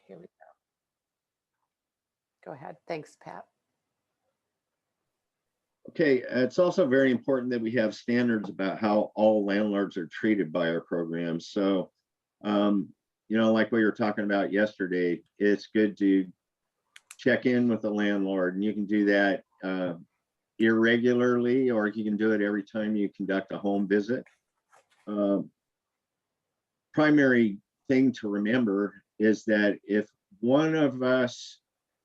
Here we go. Go ahead. Thanks, Pat. Okay, it's also very important that we have standards about how all landlords are treated by our program. So, like we were talking about yesterday, it's good to check in with the landlord, and you can do that irregularly, or you can do it every time you conduct a home visit. Primary thing to remember is that if one of us,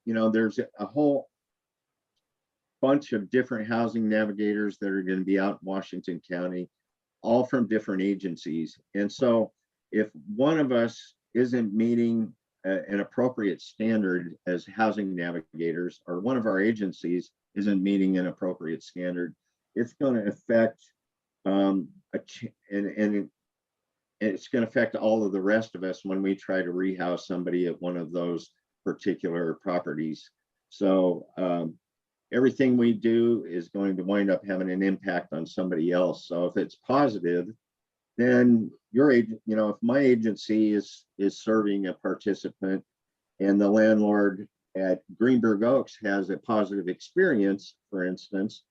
there's a whole bunch of different housing navigators that are going to be out in Washington County, all from different agencies. And so if one of us isn't meeting an appropriate standard as housing navigators, or one of our agencies isn't meeting an appropriate standard, it's going to affect and it's going to affect all of the rest of us when we try to rehouse somebody at one of those particular properties. So everything we do is going to wind up having an impact on somebody else. So if it's positive, then your agent, if my agency is serving a participant and the landlord at Greenberg Oaks has a positive experience, for instance,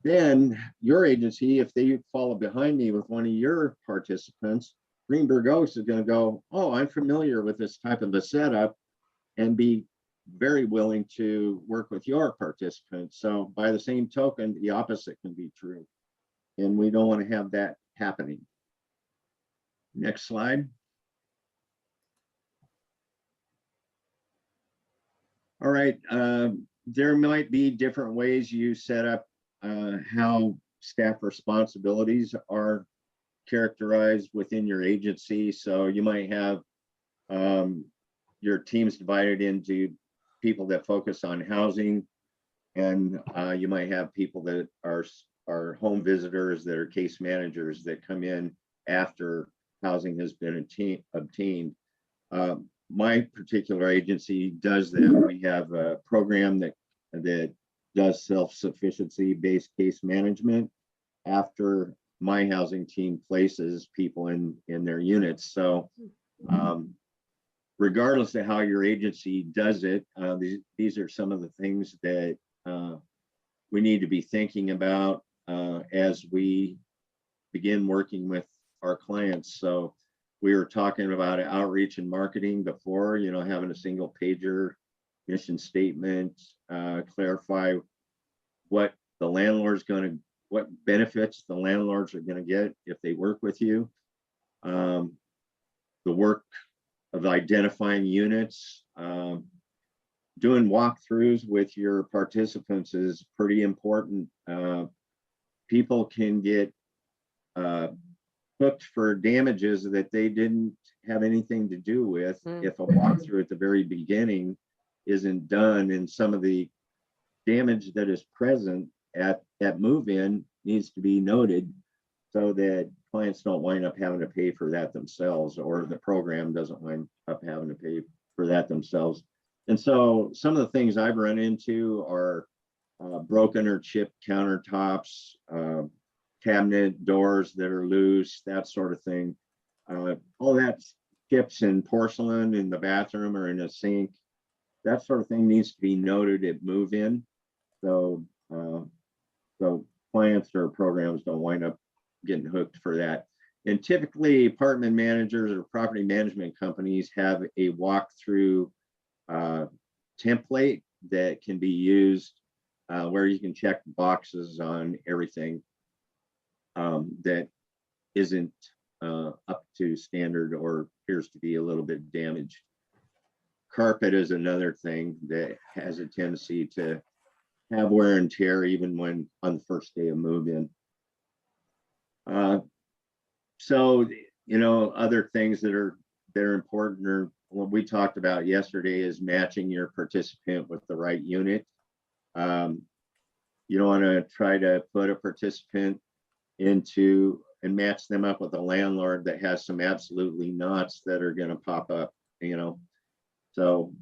then your agency, if they follow behind me with one of your participants, Greenberg Oaks is going to go, oh, I'm familiar with this type of a setup, and be very willing to work with your participants. So by the same token, the opposite can be true. And we don't want to have that happening. Next slide. All right, there might be different ways you set up how staff responsibilities are characterized within your agency. So you might have your teams divided into people that focus on housing, and you might have people that are home visitors, that are case managers that come in after housing has been obtained. My particular agency does that. We have a program that does self-sufficiency based case management after my housing team places people in their units. So regardless of how your agency does it, these are some of the things that we need to be thinking about as we begin working with our clients. So we were talking about outreach and marketing before, having a single pager mission statement, clarify what the landlord's what benefits the landlords are going to get if they work with you. The work of identifying units, doing walkthroughs with your participants is pretty important. People can get hooked for damages that they didn't have anything to do with if a walkthrough at the very beginning isn't done, and some of the damage that is present at move-in needs to be noted so that clients don't wind up having to pay for that themselves, or the program doesn't wind up having to pay for that themselves. And so some of the things I've run into are broken or chipped countertops, cabinet doors that are loose, that sort of thing. All that chips in porcelain in the bathroom or in a sink, that sort of thing needs to be noted at move-in. So clients or programs don't wind up getting hooked for that. And typically apartment managers or property management companies have a walkthrough template that can be used where you can check boxes on everything that isn't up to standard or appears to be a little bit damaged. Carpet is another thing that has a tendency to have wear and tear even when on the first day of move-in. So, other things that are important, or what we talked about yesterday, is matching your participant with the right unit. You don't want to try to put a participant into and match them up with a landlord that has some absolutely nuts that are going to pop up, So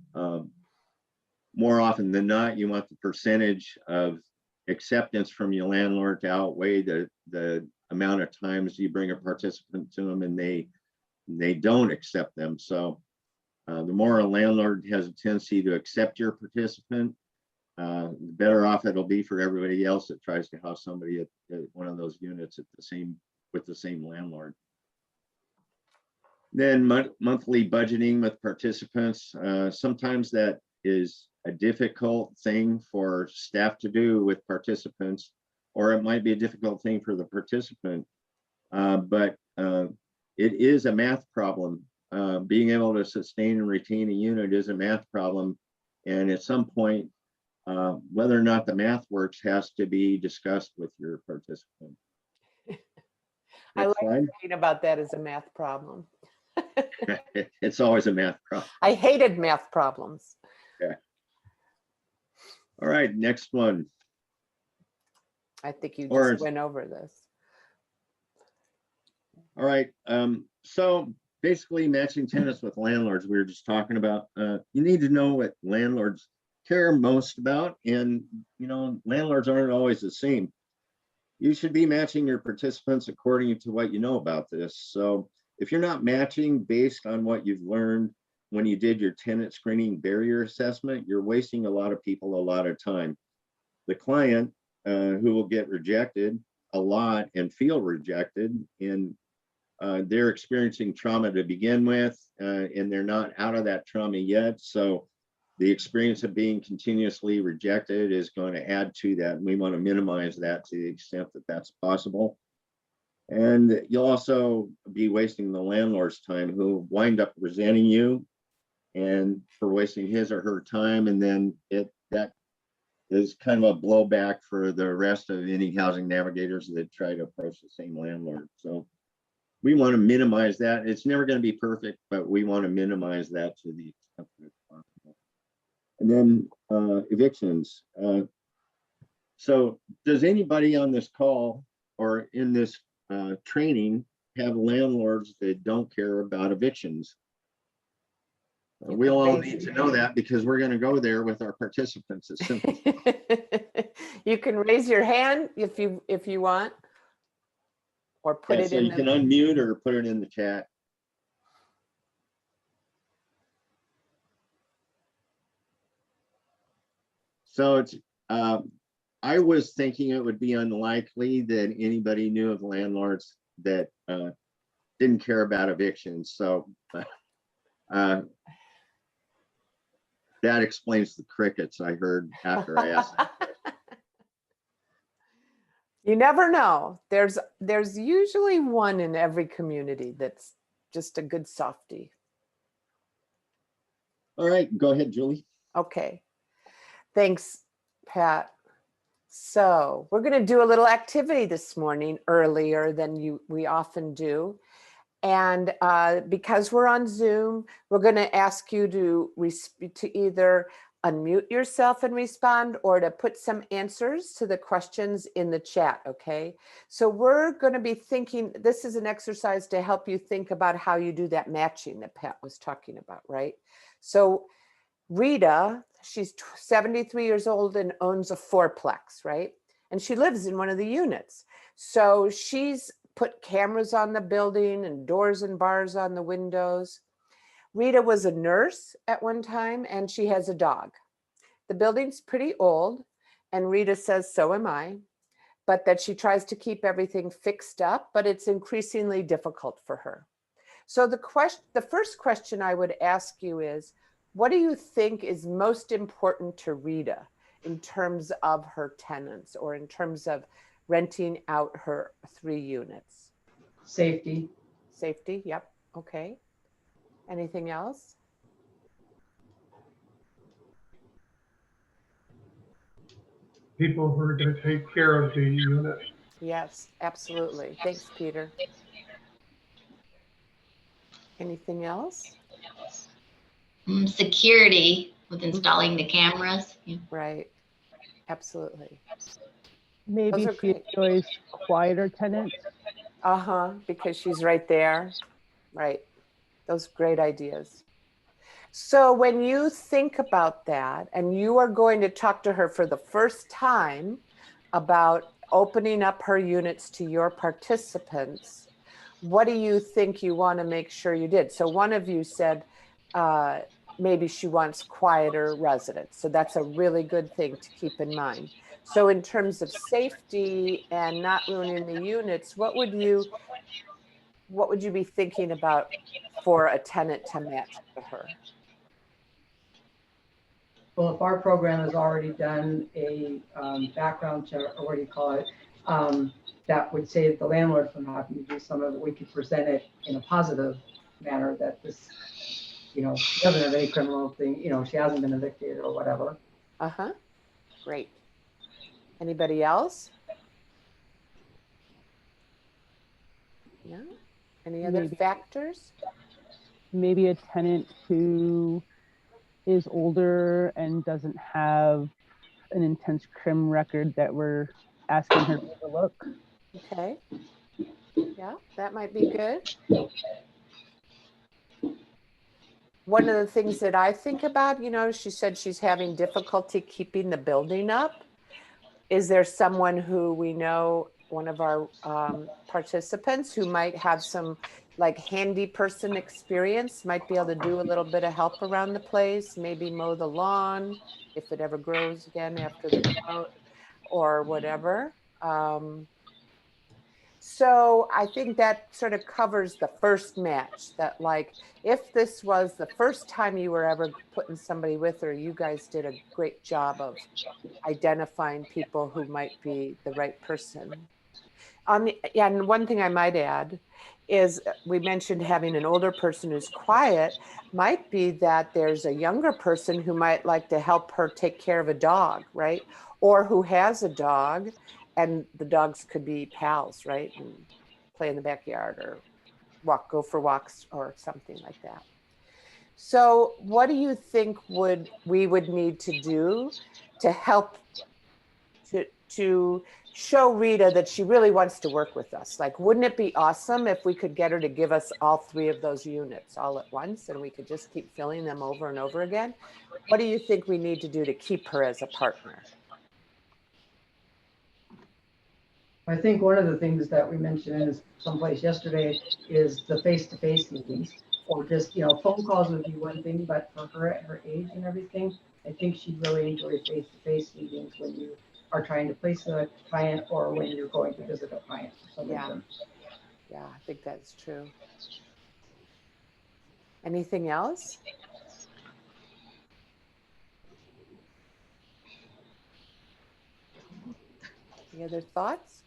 more often than not, you want the percentage of acceptance from your landlord to outweigh the amount of times you bring a participant to them and they don't accept them. So The more a landlord has a tendency to accept your participant, the better off it'll be for everybody else that tries to house somebody at one of those units with the same landlord. Then monthly budgeting with participants. Sometimes that is a difficult thing for staff to do with participants, or it might be a difficult thing for the participant. But it is a math problem. Being able to sustain and retain a unit is a math problem. And at some point, whether or not the math works has to be discussed with your participant. I like slide. reading about that as a math problem. It's always a math problem. I hated math problems. Okay. All right, next one. I think you Or- just went over this. All right, so basically matching tenants with landlords, we were just talking about, you need to know what landlords care most about, and landlords aren't always the same. You should be matching your participants according to what you know about this. So if you're not matching based on what you've learned when you did your tenant screening barrier assessment, you're wasting a lot of people a lot of time. The client who will get rejected a lot and feel rejected, and they're experiencing trauma to begin with, and they're not out of that trauma yet. So the experience of being continuously rejected is going to add to that. And we want to minimize that to the extent that that's possible. And you'll also be wasting the landlord's time, who wind up resenting you and for wasting his or her time. And then that is kind of a blowback for the rest of any housing navigators that try to approach the same landlord. So we want to minimize that. It's never going to be perfect, but we want to minimize that to the extent that it's possible. And then evictions. So does anybody on this call or in this training have landlords that don't care about evictions? We all need to know that, because we're going to go there with our participants. It's simple. You can raise your hand if you want, or put it So in. you can unmute or put it in the chat. So it's I was thinking it would be unlikely that anybody knew of landlords that didn't care about evictions. So that explains the crickets I heard after I asked that question. You never know. There's usually one in every community that's just a good softie. All right, go ahead, Julie. Okay. Thanks, Pat. So we're going to do a little activity this morning earlier than we often do. And because we're on Zoom, we're going to ask you to either unmute yourself and respond, or to put some answers to the questions in the chat, okay? So we're going to be thinking, this is an exercise to help you think about how you do that matching that Pat was talking about, right? So Rita, she's 73 years old and owns a fourplex, right? And she lives in one of the units. So she's put cameras on the building and doors and bars on the windows. Rita was a nurse at one time, and she has a dog. The building's pretty old, and Rita says, so am I, but that she tries to keep everything fixed up, but it's increasingly difficult for her. So the first question I would ask you is, what do you think is most important to Rita in terms of her tenants, or in terms of renting out her 3 units? Safety. Safety, yep, okay. Anything else? People who are going to take care of the unit. Yes, absolutely. Thanks, Peter. Anything else? Security with installing the cameras. Yeah. Right, absolutely. Maybe Those are she great. enjoys quieter tenants. Because she's right there. Right, those great ideas. So when you think about that, and you are going to talk to her for the first time about opening up her units to your participants, what do you think you want to make sure you did? So one of you said, maybe she wants quieter residents. So that's a really good thing to keep in mind. So in terms of safety and not ruining the units, what would you be thinking about for a tenant to match to her? Well, if our program has already done a background check, or what do you call it, that would save the landlord from having to do some of it. We could present it in a positive manner that this, she doesn't have any criminal thing, she hasn't been evicted or whatever. Uh-huh. Great. Anybody else? Yeah. Any other Maybe. factors? Maybe a tenant who is older and doesn't have an intense crim record that we're asking her to overlook. Okay. Yeah, that might be good. One of the things that I think about, she said she's having difficulty keeping the building up. Is there someone who we know, one of our participants who might have some like handy person experience, might be able to do a little bit of help around the place, maybe mow the lawn if it ever grows again after the drought or whatever. So I think that sort of covers the first match, that like, if this was the first time you were ever putting somebody with her, you guys did a great job of identifying people who might be the right person. Yeah, and one thing I might add is we mentioned having an older person who's quiet. Might be that there's a younger person who might like to help her take care of a dog, right? Or who has a dog, and the dogs could be pals, right? And play in the backyard or go for walks or something like that. So what do you think we would need to do to help to show Rita that she really wants to work with us? Like, wouldn't it be awesome if we could get her to give us all 3 of those units all at once, and we could just keep filling them over and over again? What do you think we need to do to keep her as a partner? I think one of the things that we mentioned in someplace yesterday is the face-to-face meetings, or just, phone calls would be one thing, but for her at her age and everything, I think she'd really enjoy face-to-face meetings when you are trying to place a client or when you're going to visit a client for some reason. Yeah, I think that's true. Anything else? Any other thoughts?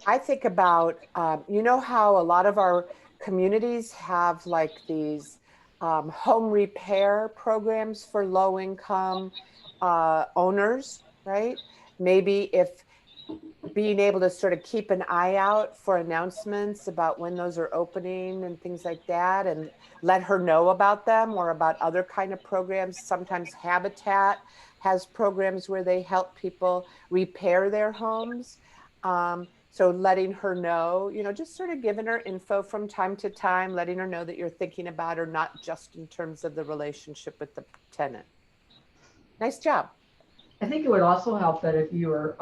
I think about, how a lot of our communities have like these home repair programs for low income owners, right? Maybe if being able to sort of keep an eye out for announcements about when those are opening and things like that, and let her know about them, or about other kind of programs. Sometimes Habitat has programs where they help people repair their homes. So letting her know, just sort of giving her info from time to time, letting her know that you're thinking about her, not just in terms of the relationship with the tenant. Nice job. I think it would also help that if you were,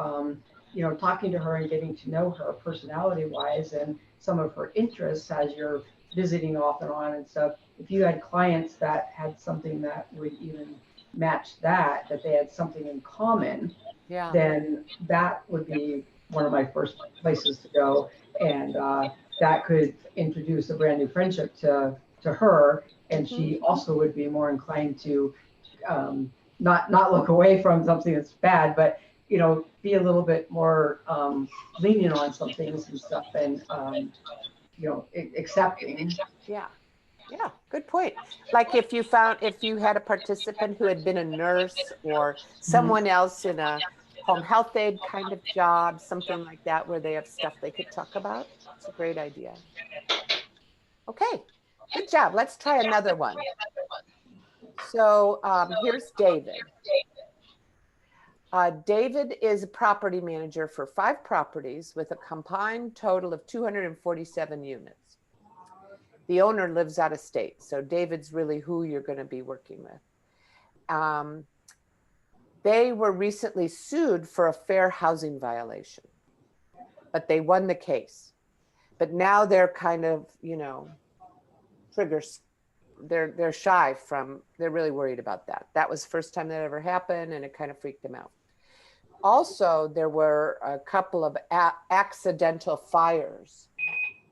talking to her and getting to know her personality wise and some of her interests as you're visiting off and on and stuff, if you had clients that had something that would even match that they had something in common, Yeah. then that would be one of my first places to go. And that could introduce a brand new friendship to her. And she also would be more inclined to not look away from something that's bad, but be a little bit more lenient on some things and stuff, and accepting. Yeah, good point. Like if you had a participant who had been a nurse or someone else in a home health aide kind of job, something like that, where they have stuff they could talk about. It's a great idea. Okay, good job. Let's try another one. So here's David. David is a property manager for 5 properties with a combined total of 247 units. The owner lives out of state, so David's really who you're going to be working with. They were recently sued for a fair housing violation, but they won the case. But now they're kind of, you know, triggers. They're shy from, they're really worried about that. That was the first time that ever happened, and it kind of freaked them out. Also, there were a couple of accidental fires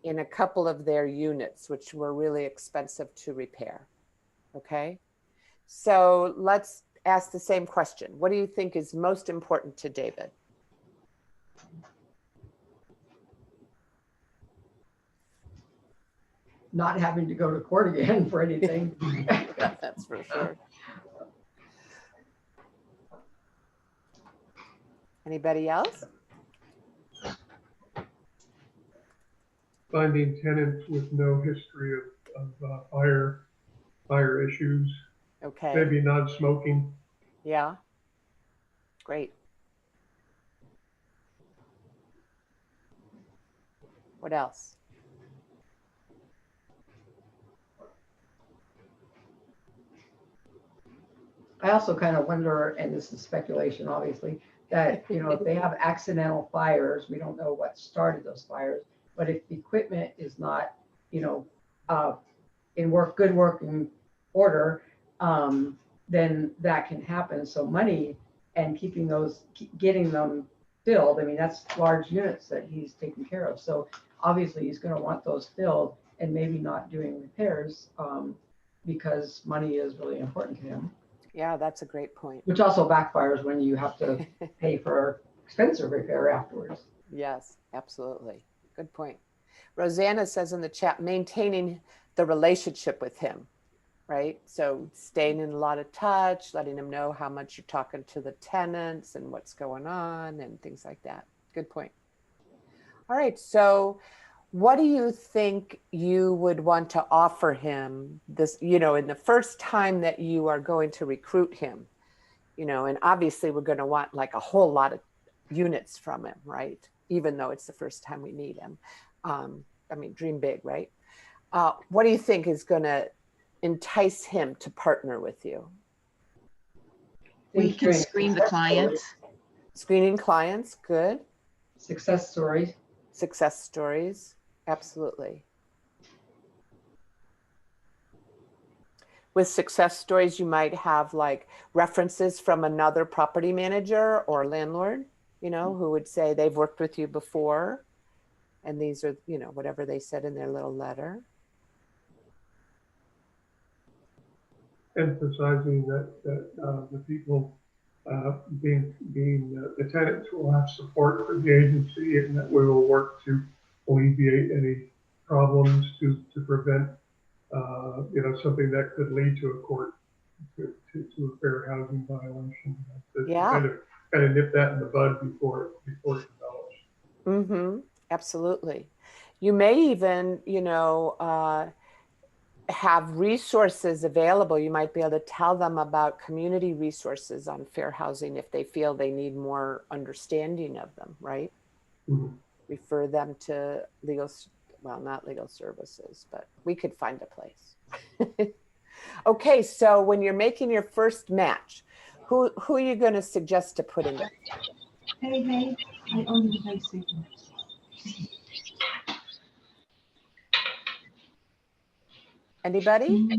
in a couple of their units, which were really expensive to repair. Okay. So let's ask the same question. What do you think is most important to David? Not having to go to court again for anything. That's for sure. Anybody else? Finding tenants with no history of fire issues, Okay. maybe non-smoking. Yeah. Great. What else? I also kind of wonder, and this is speculation, obviously, that, you know, if they have accidental fires, we don't know what started those fires, but if the equipment is not, you know, in good working order, then that can happen. So money and getting them filled, I mean, that's large units that he's taking care of. So obviously he's going to want those filled, and maybe not doing repairs because money is really important to him. Yeah, that's a great point. Which also backfires when you have to pay for expensive repair afterwards. Yes, absolutely. Good point. Rosanna says in the chat, maintaining the relationship with him, right? So staying in a lot of touch, letting him know how much you're talking to the tenants and what's going on and things like that. Good point. All right, so what do you think you would want to offer him this, you know, in the first time that you are going to recruit him, you know, and obviously we're going to want like a whole lot of units from him, right? Even though it's the first time we meet him. I mean, dream big, right? What do you think is going to entice him to partner with you? We can screen the clients. Screening clients, good. Success stories. Success stories, absolutely. With success stories, you might have like references from another property manager or landlord, you know, who would say they've worked with you before. And these are, you know, whatever they said in their little letter. Emphasizing that the people being the tenants will have support for the agency, and that we will work to alleviate any problems to prevent you know, something that could lead to a court to a fair housing violation. Yeah. Kind of nip that in the bud before it develops. Mm-hmm. Absolutely. You may even, you know, have resources available. You might be able to tell them about community resources on fair housing if they feel they need more understanding of them, right? Mm-hmm. Refer them to legal, well, not legal services, but we could find a place. Okay, so when you're making your first match, who are you going to suggest to put in there? Hey, I only have seconds. Anybody?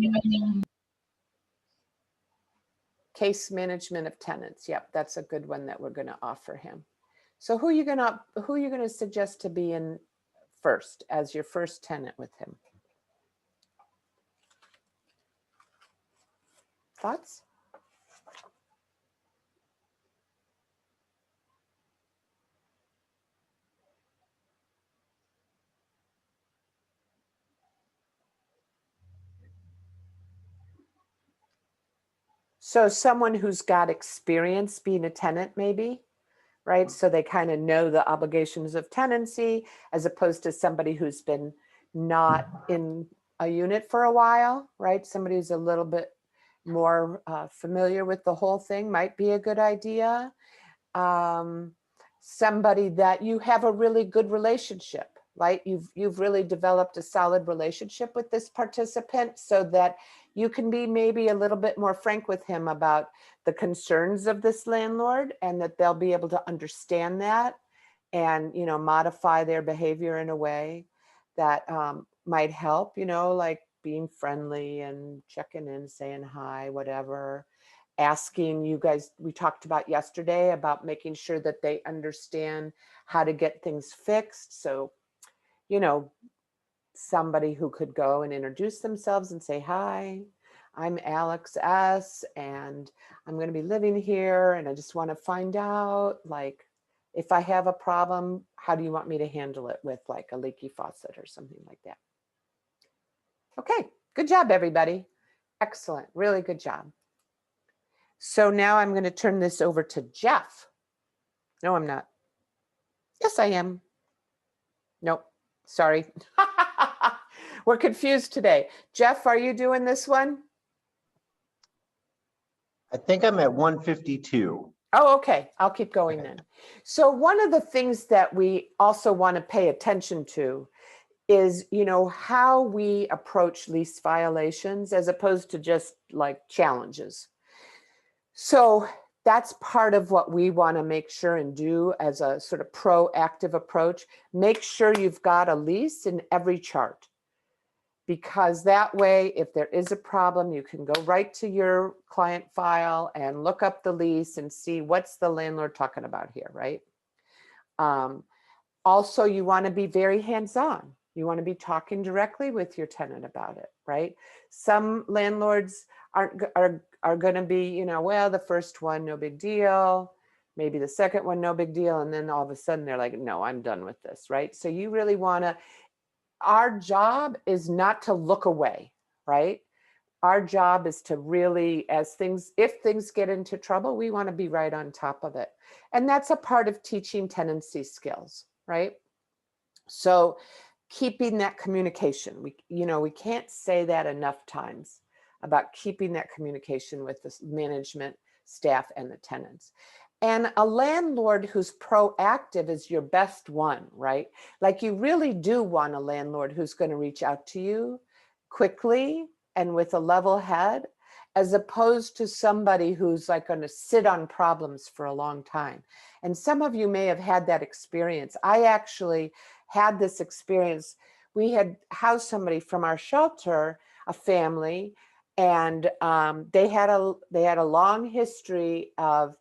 Case management of tenants. Yep, that's a good one that we're going to offer him. So who are you going to suggest to be in first as your first tenant with him? Thoughts? So someone who's got experience being a tenant, maybe, right? So they kind of know the obligations of tenancy, as opposed to somebody who's been not in a unit for a while, right? Somebody who's a little bit more familiar with the whole thing might be a good idea. Somebody that you have a really good relationship, right? You've really developed a solid relationship with this participant, so that you can be maybe a little bit more frank with him about the concerns of this landlord, and that they'll be able to understand that and, you know, modify their behavior in a way that might help, you know, like being friendly and checking in, saying hi, whatever. Asking you guys, we talked about yesterday about making sure that they understand how to get things fixed. So, you know, somebody who could go and introduce themselves and say, hi, I'm Alex S. and I'm going to be living here. And I just want to find out, like, if I have a problem, how do you want me to handle it with like a leaky faucet or something like that? Okay, good job, everybody. Excellent, really good job. So now I'm going to turn this over to Jeff. No, I'm not. Yes, I am. Nope, sorry. We're confused today. Jeff, are you doing this one? I think I'm at 152. Oh, okay. I'll keep going then. So one of the things that we also want to pay attention to is, you know, how we approach lease violations as opposed to just like challenges. So that's part of what we want to make sure and do as a sort of proactive approach. Make sure you've got a lease in every chart, because that way, if there is a problem, you can go right to your client file and look up the lease and see what's the landlord talking about here, right? Also, you want to be very hands-on. You want to be talking directly with your tenant about it, right? Some landlords are going to be, you know, well, the first one, no big deal. Maybe the second one, no big deal. And then all of a sudden they're like, no, I'm done with this, right? So you really want to, our job is not to look away, right? Our job is to really, if things get into trouble, we want to be right on top of it. And that's a part of teaching tenancy skills, right? So keeping that communication, we can't say that enough times about keeping that communication with the management staff and the tenants. And a landlord who's proactive is your best one, right? Like you really do want a landlord who's going to reach out to you quickly and with a level head, as opposed to somebody who's like going to sit on problems for a long time. And some of you may have had that experience. I actually had this experience. We had housed somebody from our shelter, a family, and they had a long history of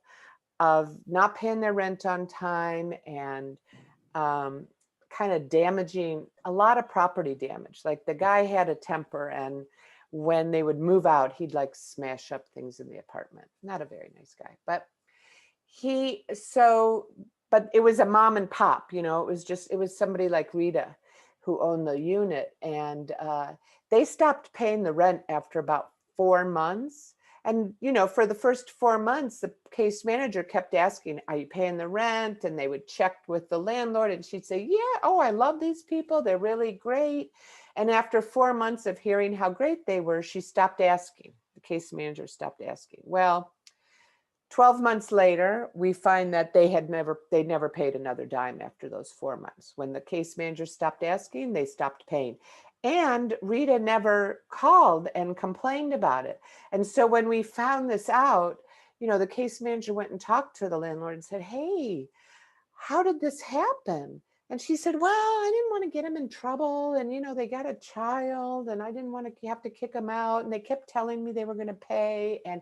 not paying their rent on time and kind of damaging, a lot of property damage. Like the guy had a temper, and when they would move out, he'd like smash up things in the apartment. Not a very nice guy, but but it was a mom and pop, it was somebody like Rita who owned the unit, and they stopped paying the rent after about 4 months. And, for the first 4 months, the case manager kept asking, are you paying the rent? And they would check with the landlord, and she'd say, yeah, oh, I love these people. They're really great. And after 4 months of hearing how great they were, she stopped asking. The case manager stopped asking. Well, 12 months later, we find that they never paid another dime after those 4 months. When the case manager stopped asking, they stopped paying. And Rita never called and complained about it. And so when we found this out, the case manager went and talked to the landlord and said, hey, how did this happen? And she said, well, I didn't want to get them in trouble. And, they got a child and I didn't want to have to kick them out. And they kept telling me they were going to pay. And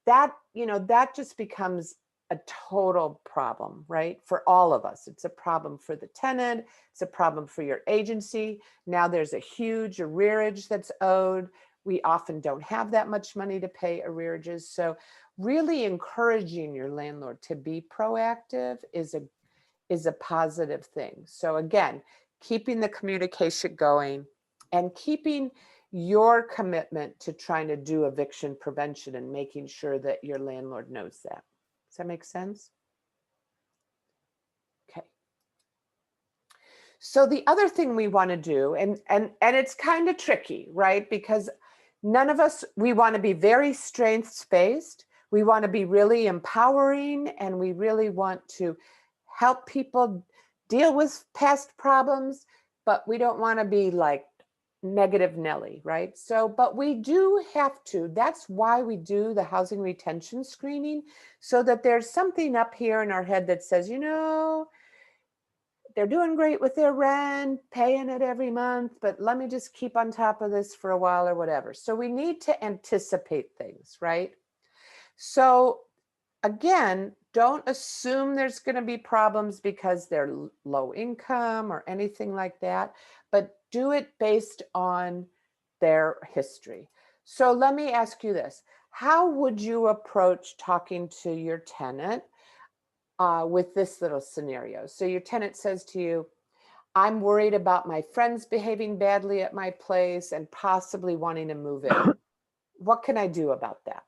that, that just becomes a total problem, right? For all of us. It's a problem for the tenant. It's a problem for your agency. Now there's a huge arrearage that's owed. We often don't have that much money to pay arrearages. So really encouraging your landlord to be proactive is a positive thing. So again, keeping the communication going and keeping your commitment to trying to do eviction prevention and making sure that your landlord knows that. Does that make sense? Okay. So the other thing we want to do, and it's kind of tricky, right? Because none of us, we want to be very strengths-based. We want to be really empowering, and we really want to help people deal with past problems, but we don't want to be like negative Nelly, right? So, but we do have to, that's why we do the housing retention screening, so that there's something up here in our head that says, they're doing great with their rent, paying it every month, but let me just keep on top of this for a while or whatever. So we need to anticipate things, right? So again, don't assume there's going to be problems because they're low income or anything like that, but do it based on their history. So let me ask you this. How would you approach talking to your tenant with this little scenario? So your tenant says to you, I'm worried about my friends behaving badly at my place and possibly wanting to move in. What can I do about that?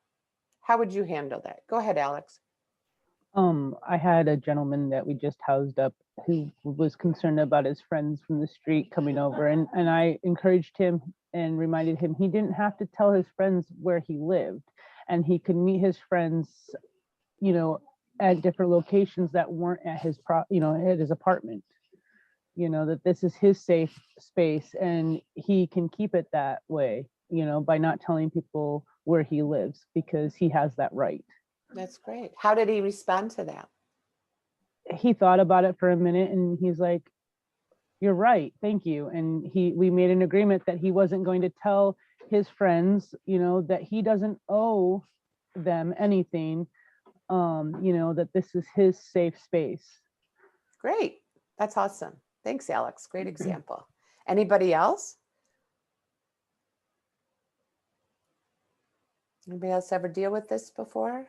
How would you handle that? Go ahead, Alex. I had a gentleman that we just housed up who was concerned about his friends from the street coming over, and I encouraged him and reminded him he didn't have to tell his friends where he lived, and he could meet his friends, you know, at different locations that weren't at his at his apartment. You know, that this is his safe space and he can keep it that way, you know, by not telling people where he lives because he has that right. That's great. How did he respond to that? He thought about it for a minute and he's like, you're right, thank you. And we made an agreement that he wasn't going to tell his friends, you know, that he doesn't owe them anything, you know, that this is his safe space. Great. That's awesome. Thanks, Alex. Great example. Anybody else? Anybody else ever deal with this before?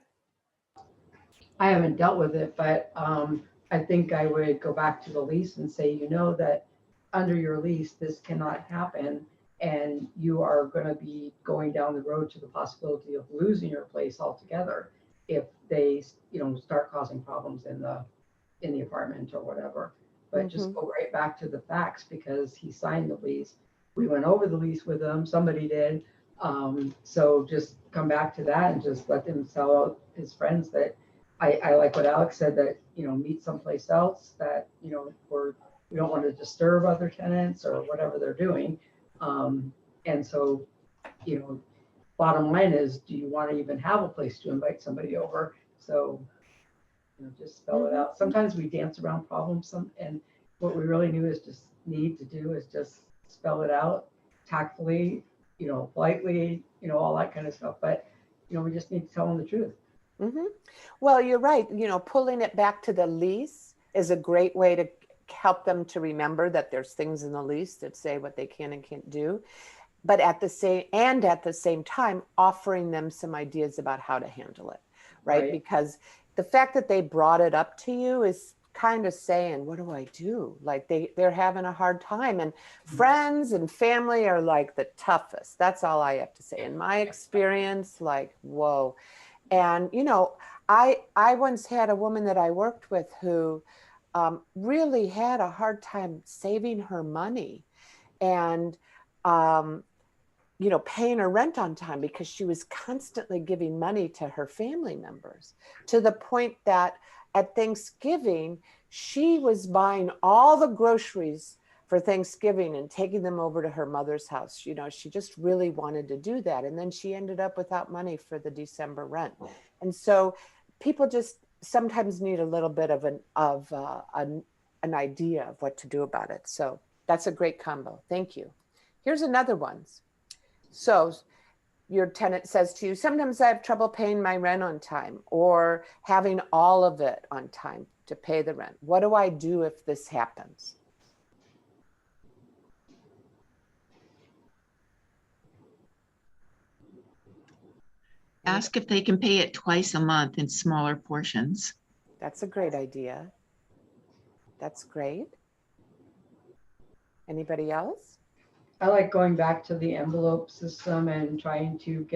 I haven't dealt with it, but I think I would go back to the lease and say, you know, that under your lease, this cannot happen. And you are going to be going down the road to the possibility of losing your place altogether if they, you know, start causing problems in the apartment or whatever. But just go right back to the facts because he signed the lease. We went over the lease with him. Somebody did. So just come back to that and just let him tell out his friends that I like what Alex said, that, you know, meet someplace else that, you know, we don't want to disturb other tenants or whatever they're doing. And so, you know, bottom line is, do you want to even have a place to invite somebody over? So, you know, just spell it out. Sometimes we dance around problems, and what we really need to do is just spell it out tactfully, you know, politely, you know, all that kind of stuff. But, you know, we just need to tell them the truth. Well, you're right. You know, pulling it back to the lease is a great way to help them to remember that there's things in the lease that say what they can and can't do. But at the same time, offering them some ideas about how to handle it, right? Because the fact that they brought it up to you is kind of saying, what do I do? Like they're having a hard time, and friends and family are like the toughest. That's all I have to say. In my experience, like, whoa. And, you know, I once had a woman that I worked with who really had a hard time saving her money and, you know, paying her rent on time because she was constantly giving money to her family members, to the point that at Thanksgiving, she was buying all the groceries for Thanksgiving and taking them over to her mother's house. You know, she just really wanted to do that. And then she ended up without money for the December rent. And so people just sometimes need a little bit of an idea of what to do about it. So that's a great combo. Thank you. Here's another one. So your tenant says to you, sometimes I have trouble paying my rent on time or having all of it on time to pay the rent. What do I do if this happens? Ask if they can pay it twice a month in smaller portions. That's a great idea. That's great. Anybody else? I like going back to the envelope system and trying to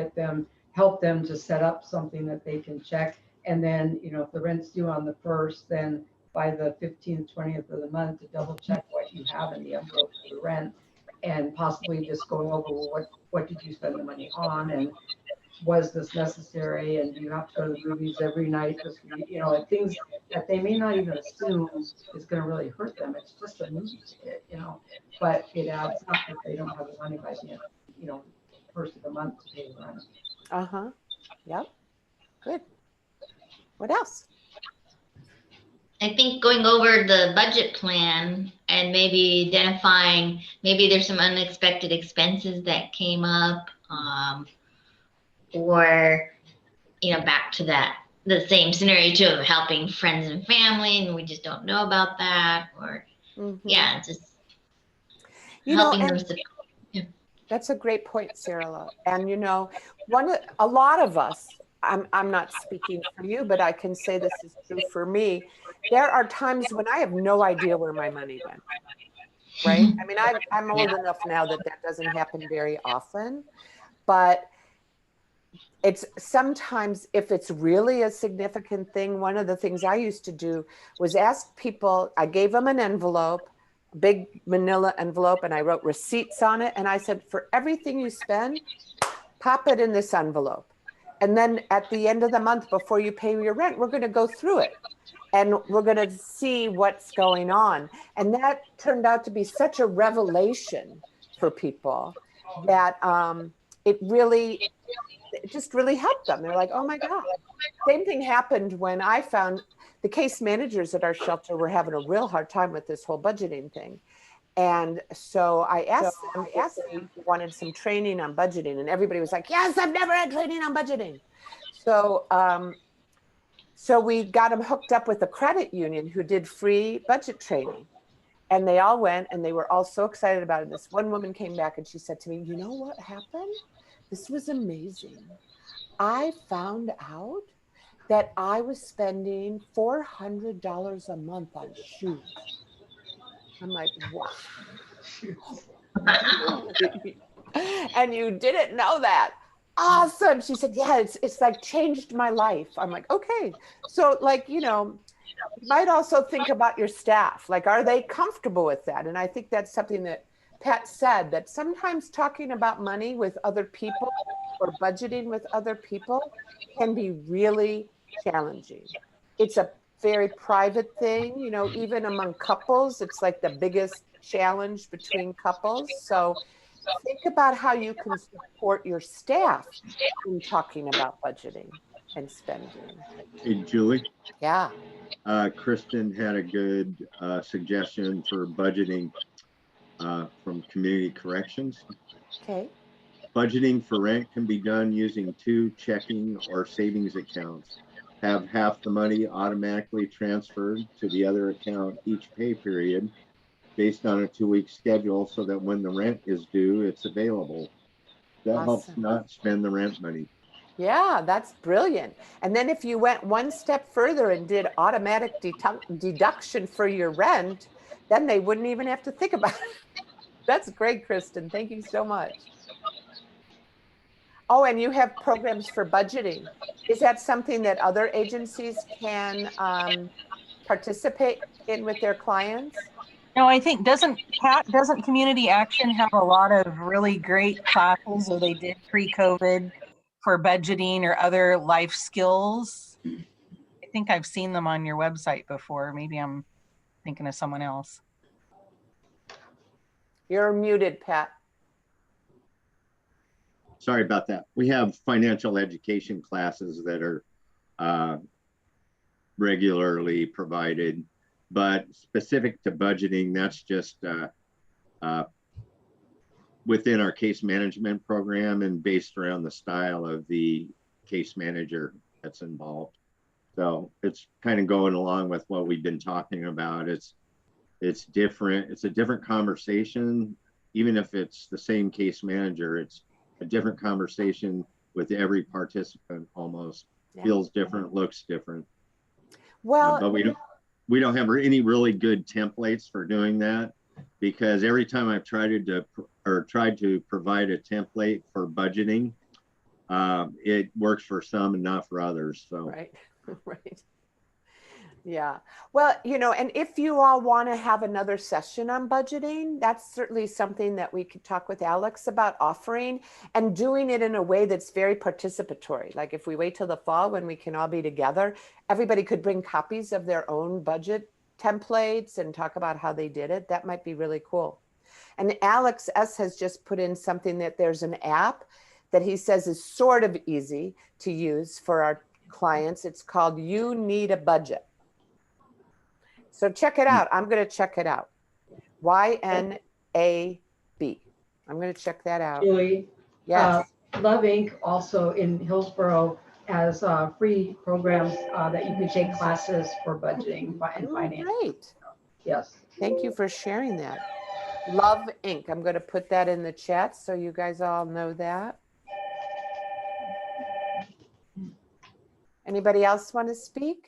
help them to set up something that they can check. And then, you know, if the rent's due on the 1st, then by the 15th, 20th of the month to double check what you have in the envelope for the rent, and possibly just going over what did you spend the money on, and was this necessary, and do you have to go to the movies every night, you know, and things that they may not even assume is going to really hurt them. It's just a movie ticket, you know, but it adds up if they don't have the money by the end, you know, 1st of the month to pay the rent. Yep. Good. What else? I think going over the budget plan and maybe identifying, maybe there's some unexpected expenses that came up, or, back to the same scenario too of helping friends and family, and we just don't know about that, or, yeah, just helping them. That's a great point, Sarah. And a lot of us, I'm not speaking for you, but I can say this is true for me. There are times when I have no idea where my money went, right? I mean, I'm old enough now that doesn't happen very often, but it's sometimes, if it's really a significant thing, one of the things I used to do was ask people, I gave them an envelope, big manila envelope, and I wrote receipts on it. And I said, for everything you spend, pop it in this envelope. And then at the end of the month, before you pay your rent, we're going to go through it and we're going to see what's going on. And that turned out to be such a revelation for people that it just really helped them. They're like, oh my God. Same thing happened when I found the case managers at our shelter were having a real hard time with this whole budgeting thing. And so I asked them if they wanted some training on budgeting, and everybody was like, yes, I've never had training on budgeting. So, so we got them hooked up with a credit union who did free budget training. And they all went, and they were all so excited about it. This one woman came back and she said to me, you know what happened? This was amazing. I found out that I was spending $400 a month on shoes. I'm like, wow. And you didn't know that. Awesome. She said, yeah, it's like changed my life. I'm like, okay. So like, you might also think about your staff. Like, are they comfortable with that? And I think that's something that Pat said, that sometimes talking about money with other people or budgeting with other people can be really challenging. It's a very private thing, even among couples, it's like the biggest challenge between couples. So think about how you can support your staff in talking about budgeting and spending. Hey, Julie. Yeah. Kristen had a good suggestion for budgeting from Community Corrections. Okay. Budgeting for rent can be done using 2 checking or savings accounts. Have half the money automatically transferred to the other account each pay period based on a 2-week schedule, so that when the rent is due, it's available. That Awesome. helps not spend the rent money. Yeah, that's brilliant. And then if you went one step further and did automatic deduction for your rent, then they wouldn't even have to think about it. That's great, Kristen. Thank you so much. Oh, and you have programs for budgeting. Is that something that other agencies can participate in with their clients? No, I think doesn't Community Action have a lot of really great classes, or they did pre-COVID, for budgeting or other life skills? I think I've seen them on your website before. Maybe I'm thinking of someone else. You're muted, Pat. Sorry about that. We have financial education classes that are regularly provided, but specific to budgeting, that's just within our case management program and based around the style of the case manager that's involved. So it's kind of going along with what we've been talking about. It's different. It's a different conversation. Even if it's the same case manager, it's a different conversation with every participant almost. Yeah. Feels different, looks different. Well, but we don't have any really good templates for doing that, because every time I've tried to provide a template for budgeting, it works for some and not for others. So right. Right. Yeah. Well, and if you all want to have another session on budgeting, that's certainly something that we could talk with Alex about offering, and doing it in a way that's very participatory. Like if we wait till the fall when we can all be together, everybody could bring copies of their own budget templates and talk about how they did it. That might be really cool. And Alex S. has just put in something that there's an app that he says is sort of easy to use for our clients. It's called You Need a Budget. So check it out. I'm going to check it out. YNAB. I'm going to check that out. Julie, Yes. Love Inc. also in Hillsborough has free programs that you can take classes for budgeting and finance. Great. Yes. Thank you for sharing that. Love Inc. I'm going to put that in the chat so you guys all know that. Anybody else want to speak?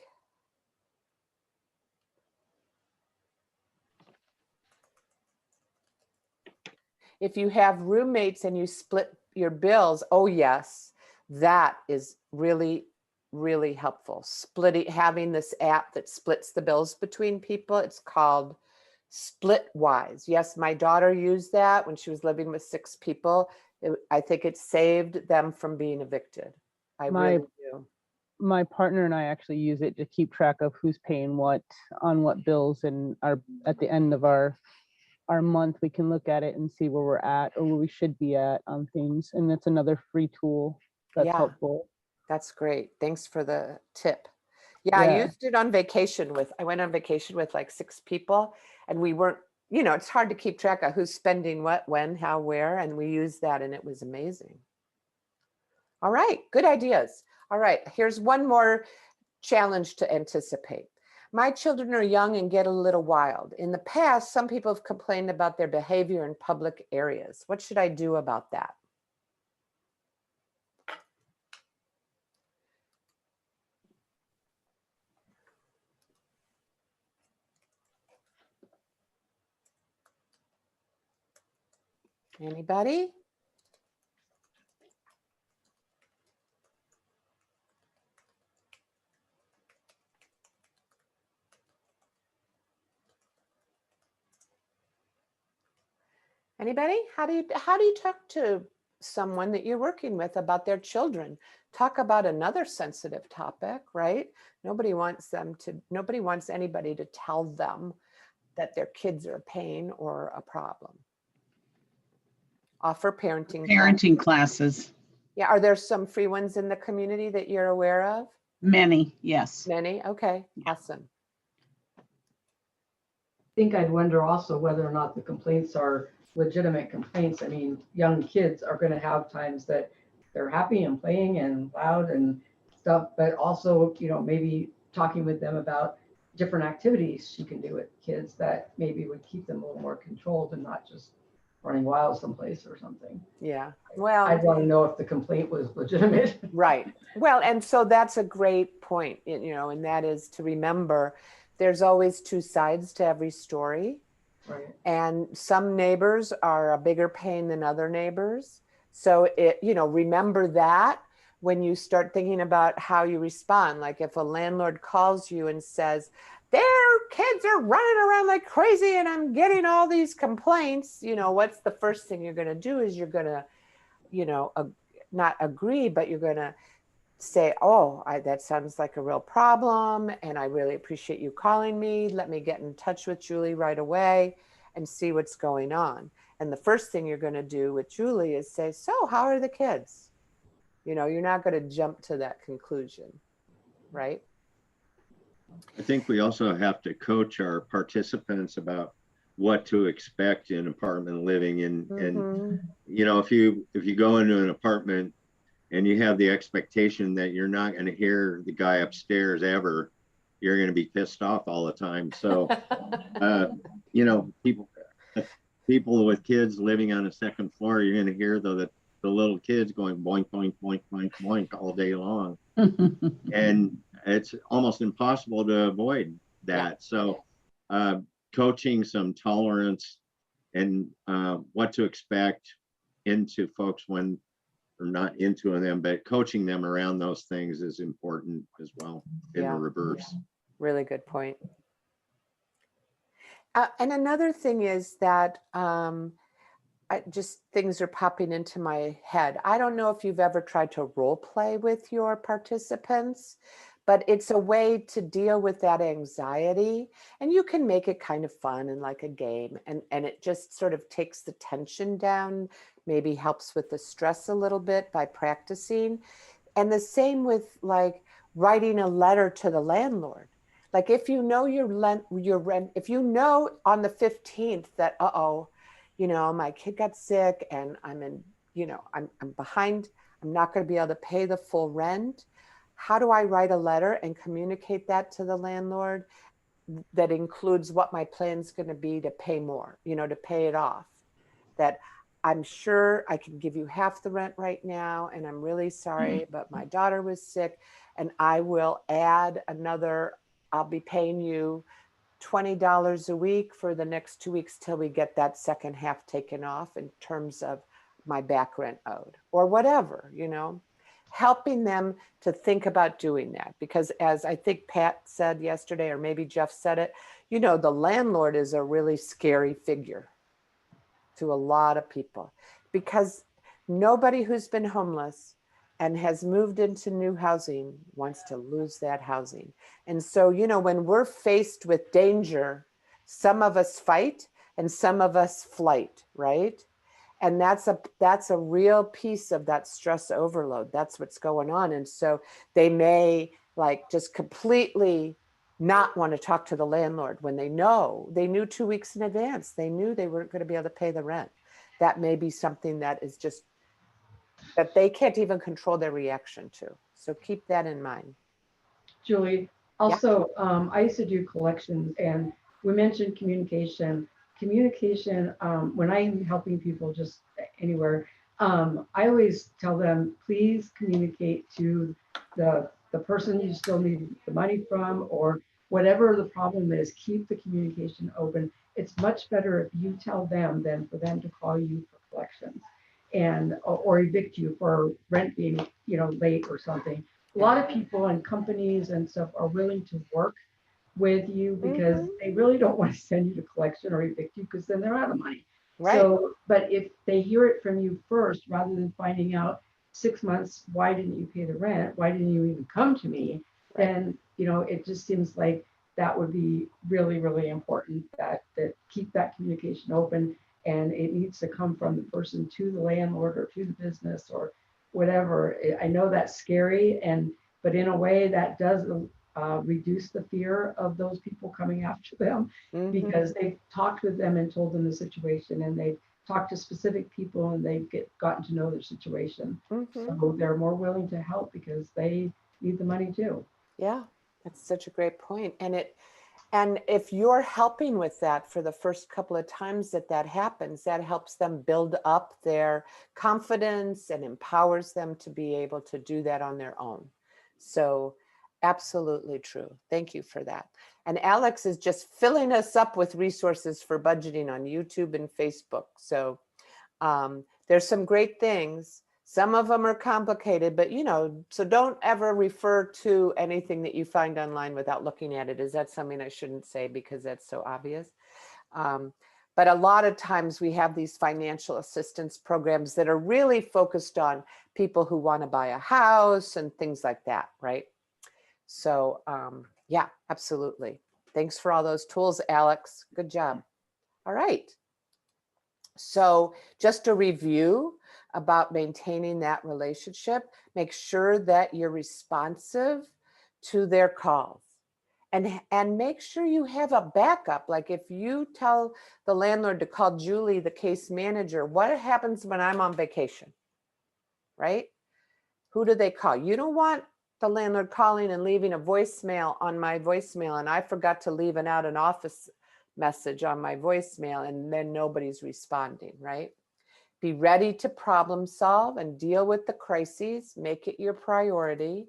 If you have roommates and you split your bills, oh yes, that is really, really helpful. Having this app that splits the bills between people, it's called Splitwise. Yes, my daughter used that when she was living with 6 people. I think it saved them from being evicted. I really do. My partner and I actually use it to keep track of who's paying what on what bills, and at the end of our month, we can look at it and see where we're at or where we should be at on things. And that's another free tool that's helpful. That's great. Thanks for the tip. Yeah, I used it on vacation I went on vacation with like 6 people, and we weren't, it's hard to keep track of who's spending what, when, how, where, and we used that and it was amazing. All right, good ideas. All right, here's one more challenge to anticipate. My children are young and get a little wild. In the past, some people have complained about their behavior in public areas. What should I do about that? Anybody? Anybody? How do you talk to someone that you're working with about their children? Talk about another sensitive topic, right? Nobody wants anybody to tell them that their kids are a pain or a problem. Offer parenting classes. Yeah, are there some free ones in the community that you're aware of? Many, yes. Many, okay, awesome. I think I'd wonder also whether or not the complaints are legitimate complaints. I mean, young kids are going to have times that they're happy and playing and loud and stuff, but also, maybe talking with them about different activities you can do with kids that maybe would keep them a little more controlled and not just running wild someplace or something. Yeah, well, I'd want to know if the complaint was legitimate. Right. Well, and so that's a great point, and that is to remember there's always 2 sides to every story. Right. And some neighbors are a bigger pain than other neighbors. So remember that when you start thinking about how you respond. Like if a landlord calls you and says, their kids are running around like crazy and I'm getting all these complaints, what's the first thing you're going to do is you're going to, not agree, but you're going to say, that sounds like a real problem. And I really appreciate you calling me. Let me get in touch with Julie right away and see what's going on. And the first thing you're going to do with Julie is say, so how are the kids? You're not going to jump to that conclusion, right? I think we also have to coach our participants about what to expect in apartment living. And if you go into an apartment and you have the expectation that you're not going to hear the guy upstairs ever, you're going to be pissed off all the time. So, people with kids living on a second floor, you're going to hear the little kids going boink, boink, boink, boink, boink all day long. And it's almost impossible to avoid that. So coaching some tolerance and what to expect into folks when, or not into them, but coaching them around those things is important as well in the reverse. Really good point. And another thing is that things are popping into my head. I don't know if you've ever tried to role play with your participants, but it's a way to deal with that anxiety, and you can make it kind of fun and like a game, and it just sort of takes the tension down, maybe helps with the stress a little bit by practicing. And the same with like writing a letter to the landlord. Like if you know your rent, if you know on the 15th that, my kid got sick and I'm in, I'm behind, I'm not going to be able to pay the full rent. How do I write a letter and communicate that to the landlord that includes what my plan's going to be to pay more, to pay it off? That I'm sure I can give you half the rent right now, and I'm really sorry, but my daughter was sick, and I will add another, I'll be paying you $20 a week for the next 2 weeks till we get that second half taken off in terms of my back rent owed, or whatever, helping them to think about doing that. Because as I think Pat said yesterday, or maybe Jeff said it, the landlord is a really scary figure to a lot of people, because nobody who's been homeless and has moved into new housing wants to lose that housing. And so, when we're faced with danger, some of us fight and some of us flight, right? And that's a real piece of that stress overload. That's what's going on. And so they may just completely not want to talk to the landlord when they knew 2 weeks in advance. They knew they weren't going to be able to pay the rent. That may be something that is just that they can't even control their reaction to. So keep that in mind. Julie, also, I used to do collections, and we mentioned communication. When I'm helping people just anywhere, I always tell them, please communicate to the person you still need the money from, or whatever the problem is, keep the communication open. It's much better if you tell them than for them to call you for collections or evict you for rent being, late or something. A lot of people and companies and stuff are willing to work with you because they really don't want to send you to collection or evict you, because then they're out of money. Right. So, but if they hear it from you first, rather than finding out 6 months, why didn't you pay the rent? Why didn't you even come to me? Right. Then, it just seems like that would be really, really important, that keep that communication open, and it needs to come from the person to the landlord or to the business or whatever. I know that's scary, but in a way that does reduce the fear of those people coming after them, because they've talked with them and told them the situation, and they've talked to specific people and they've gotten to know their situation. So they're more willing to help because they need the money too. Yeah, that's such a great point. And if you're helping with that for the first couple of times that happens, that helps them build up their confidence and empowers them to be able to do that on their own. So absolutely true. Thank you for that. And Alex is just filling us up with resources for budgeting on YouTube and Facebook. So there's some great things. Some of them are complicated, but so don't ever refer to anything that you find online without looking at it. Is that something I shouldn't say because that's so obvious? But a lot of times we have these financial assistance programs that are really focused on people who want to buy a house and things like that, right? So yeah, absolutely. Thanks for all those tools, Alex. Good job. All right. So just a review about maintaining that relationship. Make sure that you're responsive to their calls, and make sure you have a backup. Like if you tell the landlord to call Julie, the case manager, what happens when I'm on vacation, right? Who do they call? You don't want the landlord calling and leaving a voicemail on my voicemail, and I forgot to leave an out of office message on my voicemail, and then nobody's responding, right? Be ready to problem solve and deal with the crises. Make it your priority.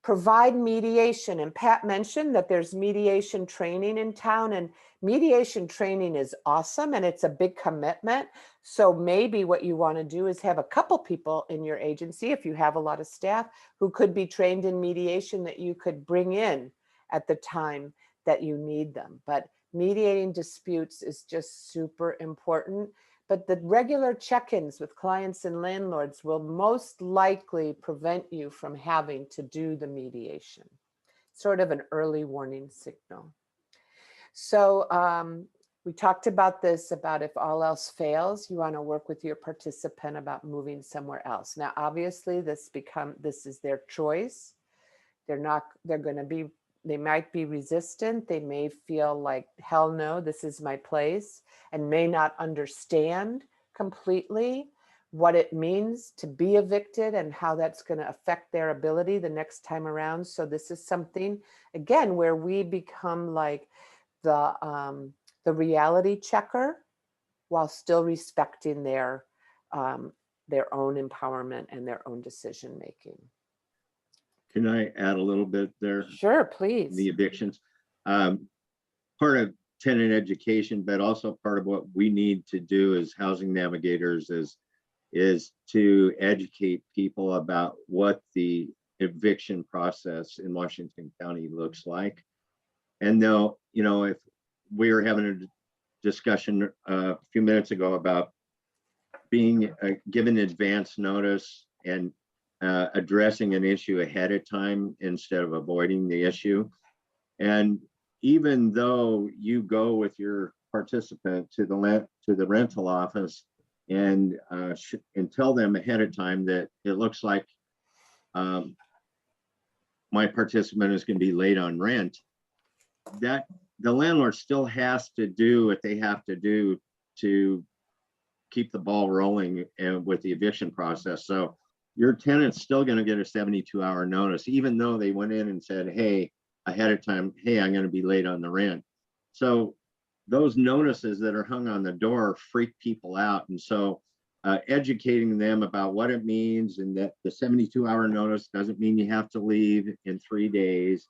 Provide mediation. And Pat mentioned that there's mediation training in town, and mediation training is awesome and it's a big commitment. So maybe what you want to do is have a couple people in your agency, if you have a lot of staff, who could be trained in mediation that you could bring in at the time that you need them. But mediating disputes is just super important. But the regular check-ins with clients and landlords will most likely prevent you from having to do the mediation. Sort of an early warning signal. So we talked about this, about if all else fails, you want to work with your participant about moving somewhere else. Now, obviously, this is their choice. They're going to be they might be resistant. They may feel like, hell no, this is my place, and may not understand completely what it means to be evicted and how that's going to affect their ability the next time around. So this is something, again, where we become like the reality checker while still respecting their own empowerment and their own decision making. Can I add a little bit there? Sure, please. The evictions. Part of tenant education, but also part of what we need to do as housing navigators is to educate people about what the eviction process in Washington County looks like. And now, you know, if we were having a discussion a few minutes ago about being given advance notice and addressing an issue ahead of time instead of avoiding the issue. And even though you go with your participant to the rental office and tell them ahead of time that it looks like my participant is going to be late on rent, that the landlord still has to do what they have to do to keep the ball rolling with the eviction process. So your tenant's still going to get a 72-hour notice, even though they went in and said, hey, ahead of time, hey, I'm going to be late on the rent. So those notices that are hung on the door freak people out. And so educating them about what it means, and that the 72-hour notice doesn't mean you have to leave in 3 days.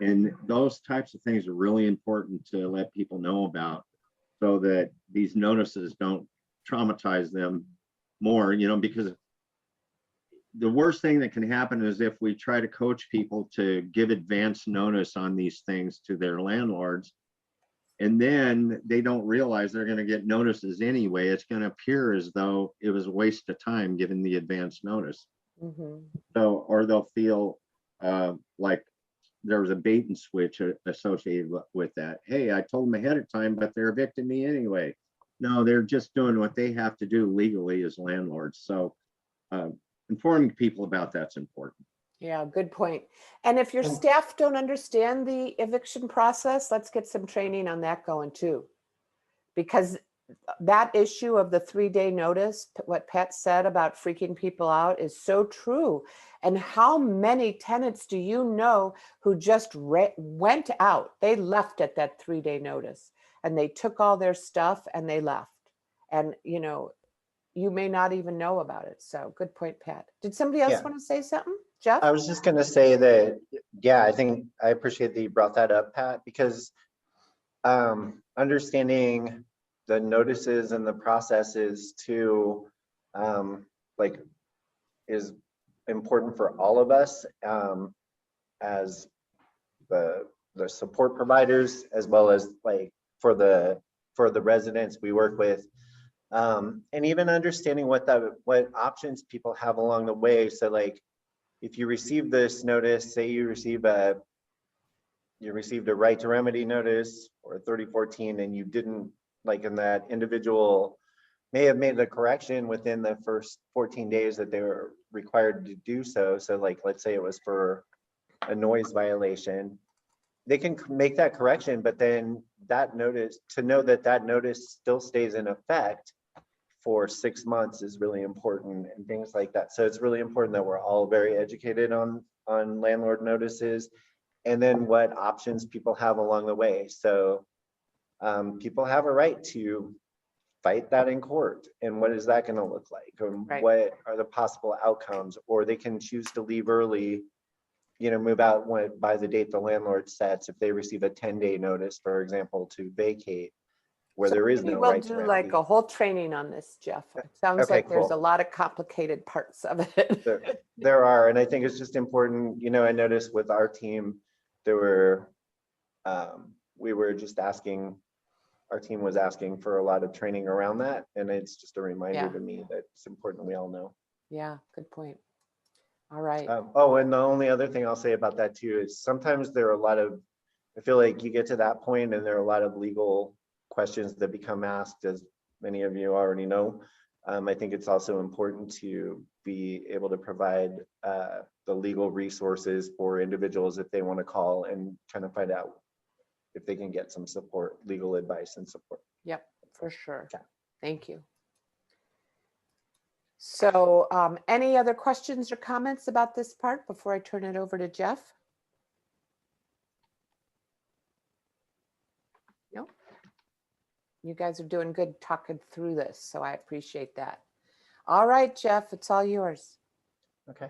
And those types of things are really important to let people know about, so that these notices don't traumatize them more, you know, because the worst thing that can happen is if we try to coach people to give advance notice on these things to their landlords, and then they don't realize they're going to get notices anyway. It's going to appear as though it was a waste of time given the advance notice. Mm-hmm. So, or they'll feel like there was a bait and switch associated with that. Hey, I told them ahead of time, but they're evicting me anyway. No, they're just doing what they have to do legally as landlords. So informing people about that's important. Yeah, good point. And if your staff don't understand the eviction process, let's get some training on that going too. Because that issue of the 3-day notice, what Pat said about freaking people out is so true. And how many tenants do you know who just went out? They left at that 3-day notice and they took all their stuff and they left. And, you know, you may not even know about it. So good point, Pat. Did somebody else want to say something? Jeff? I was just going to say that, yeah, I think I appreciate that you brought that up, Pat, because understanding the notices and the processes to like is important for all of us as the support providers, as well as like for the residents we work with, and even understanding what options people have along the way. So like if you receive this notice, say you received a right to remedy notice or a 3014, and you didn't, like, in that individual may have made the correction within the first 14 days that they were required to do so. So like, let's say it was for a noise violation, they can make that correction, but then that notice, to know that that notice still stays in effect for 6 months is really important, and things like that. So it's really important that we're all very educated on landlord notices, and then what options people have along the way. So people have a right to fight that in court, and what is that going to look like, and what are the possible outcomes? Or they can choose to leave early, you know, move out by the date the landlord sets, if they receive a 10-day notice, for example, to vacate, where there is no right to remedy. We'll do like a whole training on this, Jeff. It sounds like there's a lot of complicated parts of it. There are, and I think it's just important. You know, I noticed with our team, there were, we were just asking, our team was asking for a lot of training around that, and it's just a reminder to me that it's important we all know. Yeah, good point. All right. Oh, and the only other thing I'll say about that too is sometimes there are a lot of, I feel like you get to that point and there are a lot of legal questions that become asked, as many of you already know. I think it's also important to be able to provide the legal resources for individuals if they want to call and kind of find out if they can get some support, legal advice and support. Yep, for sure. Yeah. Thank you. So any other questions or comments about this part before I turn it over to Jeff? No? You guys are doing good talking through this, so I appreciate that. All right, Jeff, it's all yours. Okay.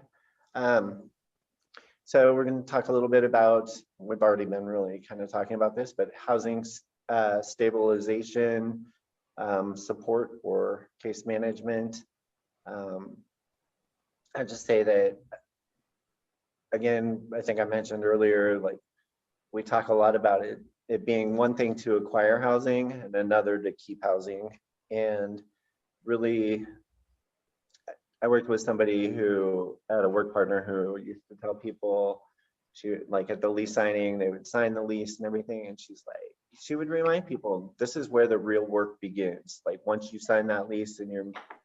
So we're going to talk a little bit about, we've already been really kind of talking about this, but housing stabilization support or case management. I just say that, again, I think I mentioned earlier, like we talk a lot about it being one thing to acquire housing and another to keep housing. And really, I worked with somebody who had a work partner who used to tell people, she like at the lease signing, they would sign the lease and everything. And she's like, she would remind people, this is where the real work begins. Like once you sign that lease and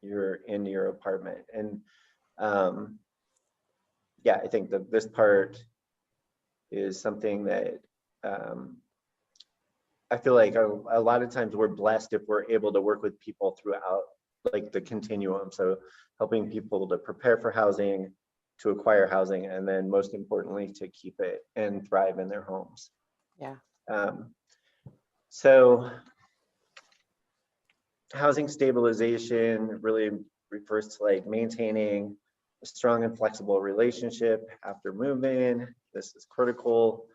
you're in your apartment. And yeah, I think that this part is something that I feel like a lot of times we're blessed if we're able to work with people throughout like the continuum. So helping people to prepare for housing, to acquire housing, and then most importantly, to keep it and thrive in their homes. Yeah. So housing stabilization really refers to like maintaining a strong and flexible relationship after move-in. This is critical.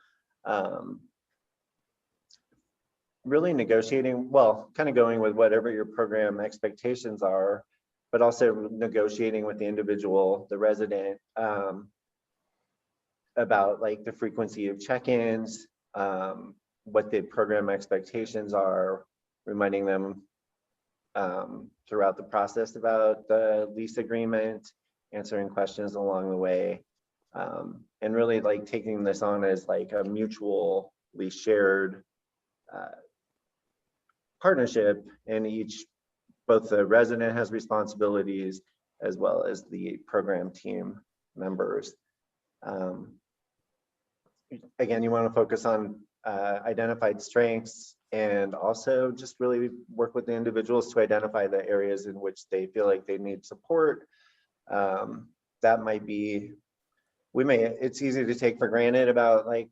Really negotiating, well, kind of going with whatever your program expectations are, but also negotiating with the individual, the resident, about like the frequency of check-ins, what the program expectations are, reminding them throughout the process about the lease agreement, answering questions along the way, and really like taking this on as like a mutually shared partnership, and both the resident has responsibilities as well as the program team members. Again, you want to focus on identified strengths and also just really work with the individuals to identify the areas in which they feel like they need support. That might be, it's easy to take for granted about like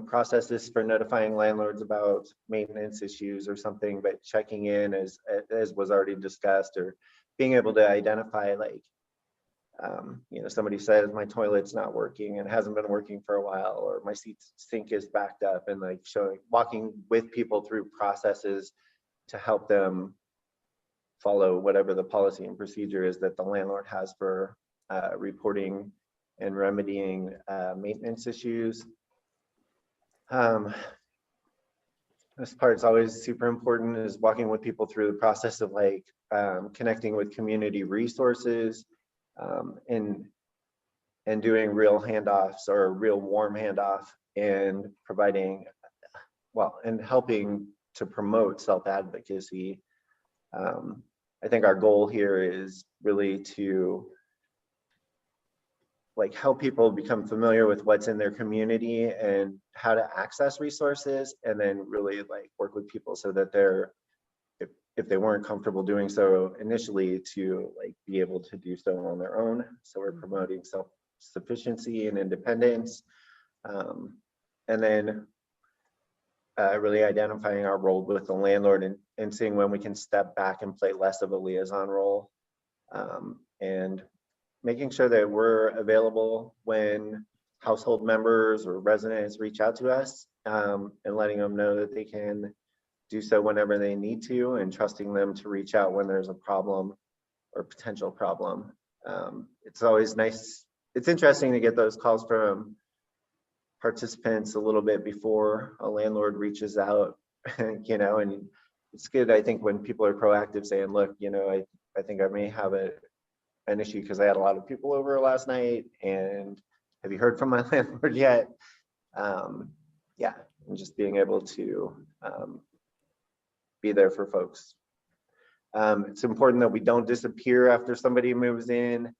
processes for notifying landlords about maintenance issues or something, but checking in as was already discussed, or being able to identify like, you know, somebody says my toilet's not working and hasn't been working for a while, or my sink is backed up, and like walking with people through processes to help them follow whatever the policy and procedure is that the landlord has for reporting and remedying maintenance issues. This part is always super important, is walking with people through the process of like connecting with community resources, and doing real handoffs or real warm handoff, and providing, well, and helping to promote self-advocacy. I think our goal here is really to like help people become familiar with what's in their community and how to access resources, and then really like work with people so that they're, if they weren't comfortable doing so initially, to like be able to do so on their own. So we're promoting self-sufficiency and independence, and then really identifying our role with the landlord, and seeing when we can step back and play less of a liaison role, and making sure that we're available when household members or residents reach out to us, and letting them know that they can do so whenever they need to, and trusting them to reach out when there's a problem or potential problem. It's always nice. It's interesting to get those calls from participants a little bit before a landlord reaches out, you know, and it's good, I think, when people are proactive saying, look, you know, I think I may have an issue because I had a lot of people over last night, and have you heard from my landlord yet? Yeah, and just being able to be there for folks. It's important that we don't disappear after somebody moves in.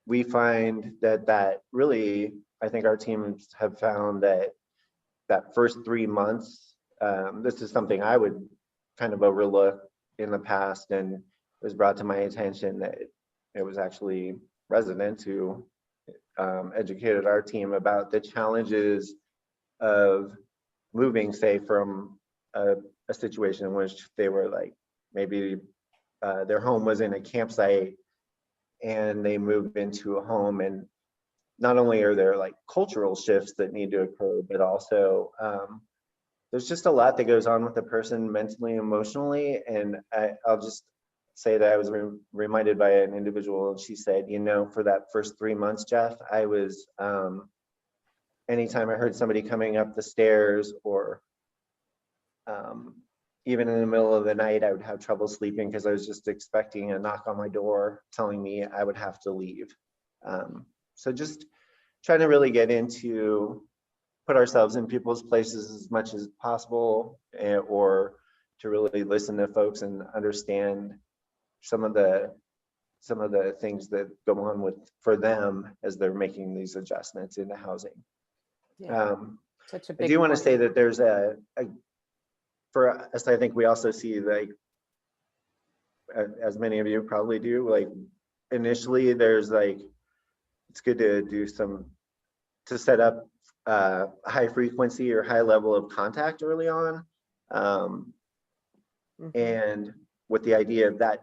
We find that really, I think our teams have found that first 3 months, this is something I would kind of overlook in the past, and it was brought to my attention that it was actually residents who educated our team about the challenges of moving, say, from a situation in which they were like, maybe their home was in a campsite and they moved into a home, and not only are there like cultural shifts that need to occur, but also there's just a lot that goes on with the person mentally, emotionally. And I'll just say that I was reminded by an individual, and she said, you know, for that first 3 months, Jeff, I was, anytime I heard somebody coming up the stairs, or even in the middle of the night, I would have trouble sleeping because I was just expecting a knock on my door telling me I would have to leave. So just trying to really get into, put ourselves in people's places as much as possible, or to really listen to folks and understand some of the things that go on with for them as they're making these adjustments into housing. Yeah, such a I big do want to point. say that there's for us, I think we also see, like, as many of you probably do, like initially there's like, it's good to do to set up high frequency or high level of contact early on. And with the idea of that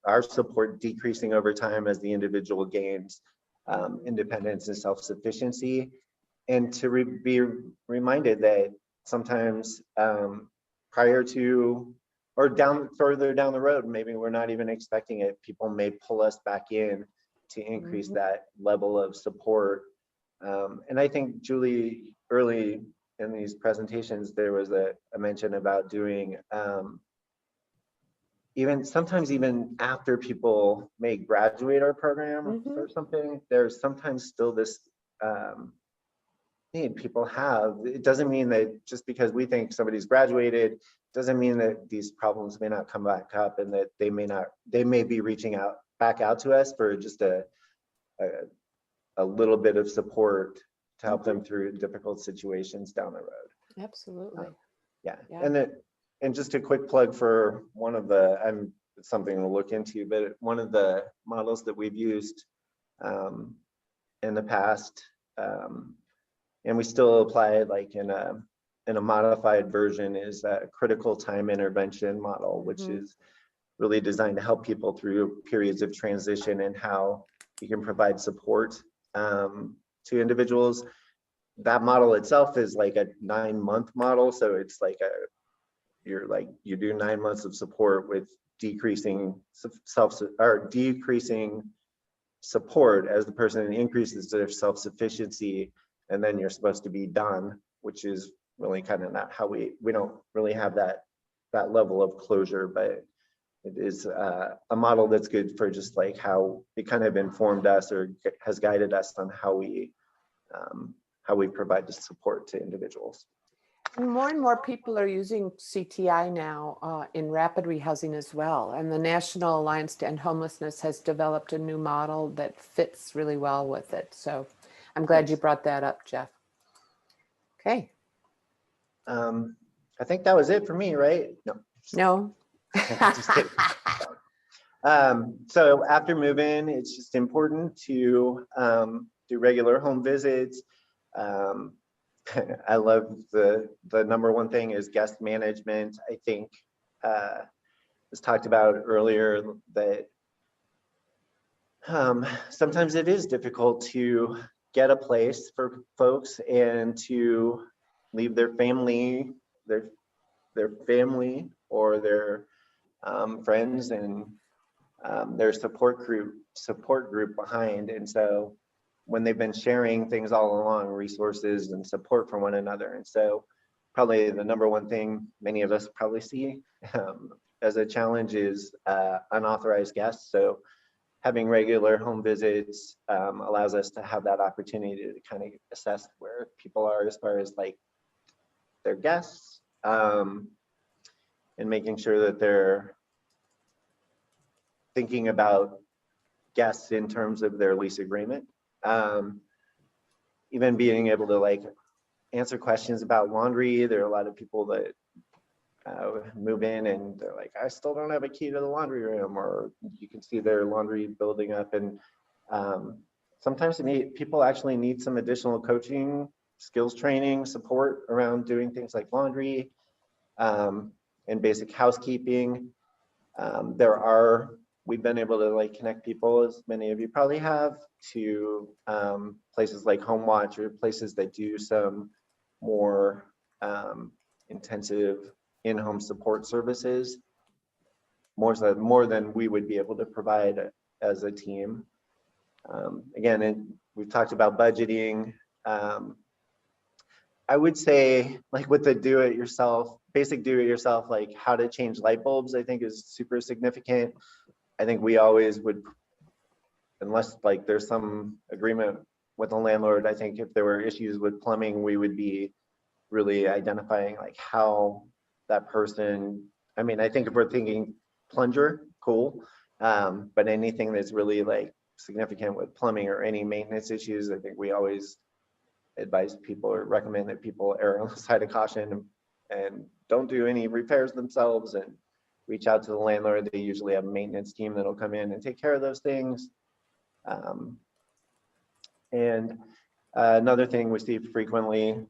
our support decreasing over time as the individual gains independence and self-sufficiency, and to be reminded that sometimes prior to or further down the road, maybe we're not even expecting it, people may pull us back in to increase that level of support. And I think, Julie, early in these presentations, there was a mention about doing sometimes even after people may graduate our program or something, there's sometimes still this need people have. It doesn't mean that just because we think somebody's graduated, doesn't mean that these problems may not come back up, and that they may be reaching back out to us for just a little bit of support to help them through difficult situations down the road. Absolutely. Yeah. And just a quick plug for one of the, it's something to look into, but one of the models that we've used in the past, and we still apply it like in a modified version, is a critical time intervention model, which is really designed to help people through periods of transition and how you can provide support to individuals. That model itself is like a 9-month model. So it's like you do 9 months of support with decreasing support as the person increases their self-sufficiency, and then you're supposed to be done, which is really kind of not how we don't really have that level of closure, but it is a model that's good for just like how it kind of informed us or has guided us on how we provide the support to individuals. And more people are using CTI now in rapid rehousing as well. And the National Alliance to End Homelessness has developed a new model that fits really well with it. So I'm glad you brought that up, Jeff. Okay. I think that was it for me, right? No. Just kidding. So after move-in, it's just important to do regular home visits. I love the number one thing is guest management. I think was talked about earlier that sometimes it is difficult to get a place for folks and to leave their family, or their friends and their support group behind. And so when they've been sharing things all along, resources and support for one another. And so probably the number one thing many of us probably see as a challenge is unauthorized guests. So having regular home visits allows us to have that opportunity to kind of assess where people are as far as like their guests. and making sure that they're thinking about guests in terms of their lease agreement. Even being able to like answer questions about laundry. There are a lot of people that move in and they're like, I still don't have a key to the laundry room, or you can see their laundry building up. And sometimes people actually need some additional coaching, skills training, support around doing things like laundry and basic housekeeping. We've been able to like connect people, as many of you probably have, to places like Home Watch, or places that do some more intensive in-home support services, more than we would be able to provide as a team. Again, we've talked about budgeting. I would say, like with the basic do-it-yourself, like how to change light bulbs, I think is super significant. I think we always would, unless like there's some agreement with the landlord, I think if there were issues with plumbing, we would be really identifying like how that person, I mean, I think if we're thinking plunger, cool. But anything that's really like significant with plumbing or any maintenance issues, I think we always advise people or recommend that people err on the side of caution and don't do any repairs themselves, and reach out to the landlord. They usually have a maintenance team that'll come in and take care of those things. And another thing we see frequently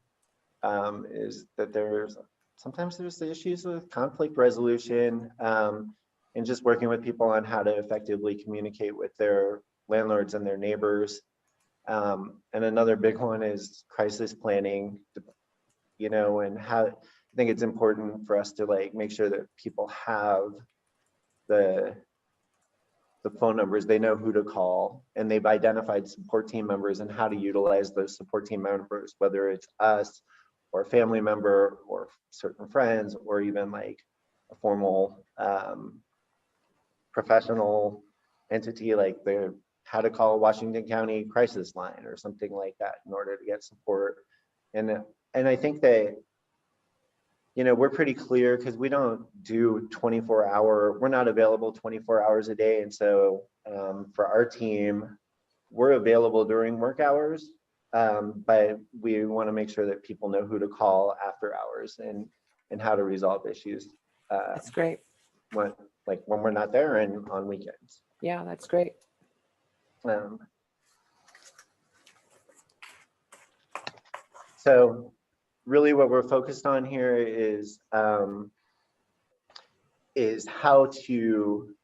is that sometimes there's the issues with conflict resolution, and just working with people on how to effectively communicate with their landlords and their neighbors. And another big one is crisis planning, and how I think it's important for us to like make sure that people have the phone numbers, they know who to call, and they've identified support team members and how to utilize those support team members, whether it's us or a family member or certain friends, or even like a formal professional entity, like how to call Washington County crisis line or something like that in order to get support. And I think that, we're pretty clear, because we don't do 24-hour, we're not available 24 hours a day. And so for our team, we're available during work hours, but we want to make sure that people know who to call after hours and how to resolve issues. That's great. When we're not there and on weekends. Yeah, that's great. So really what we're focused on here is how to,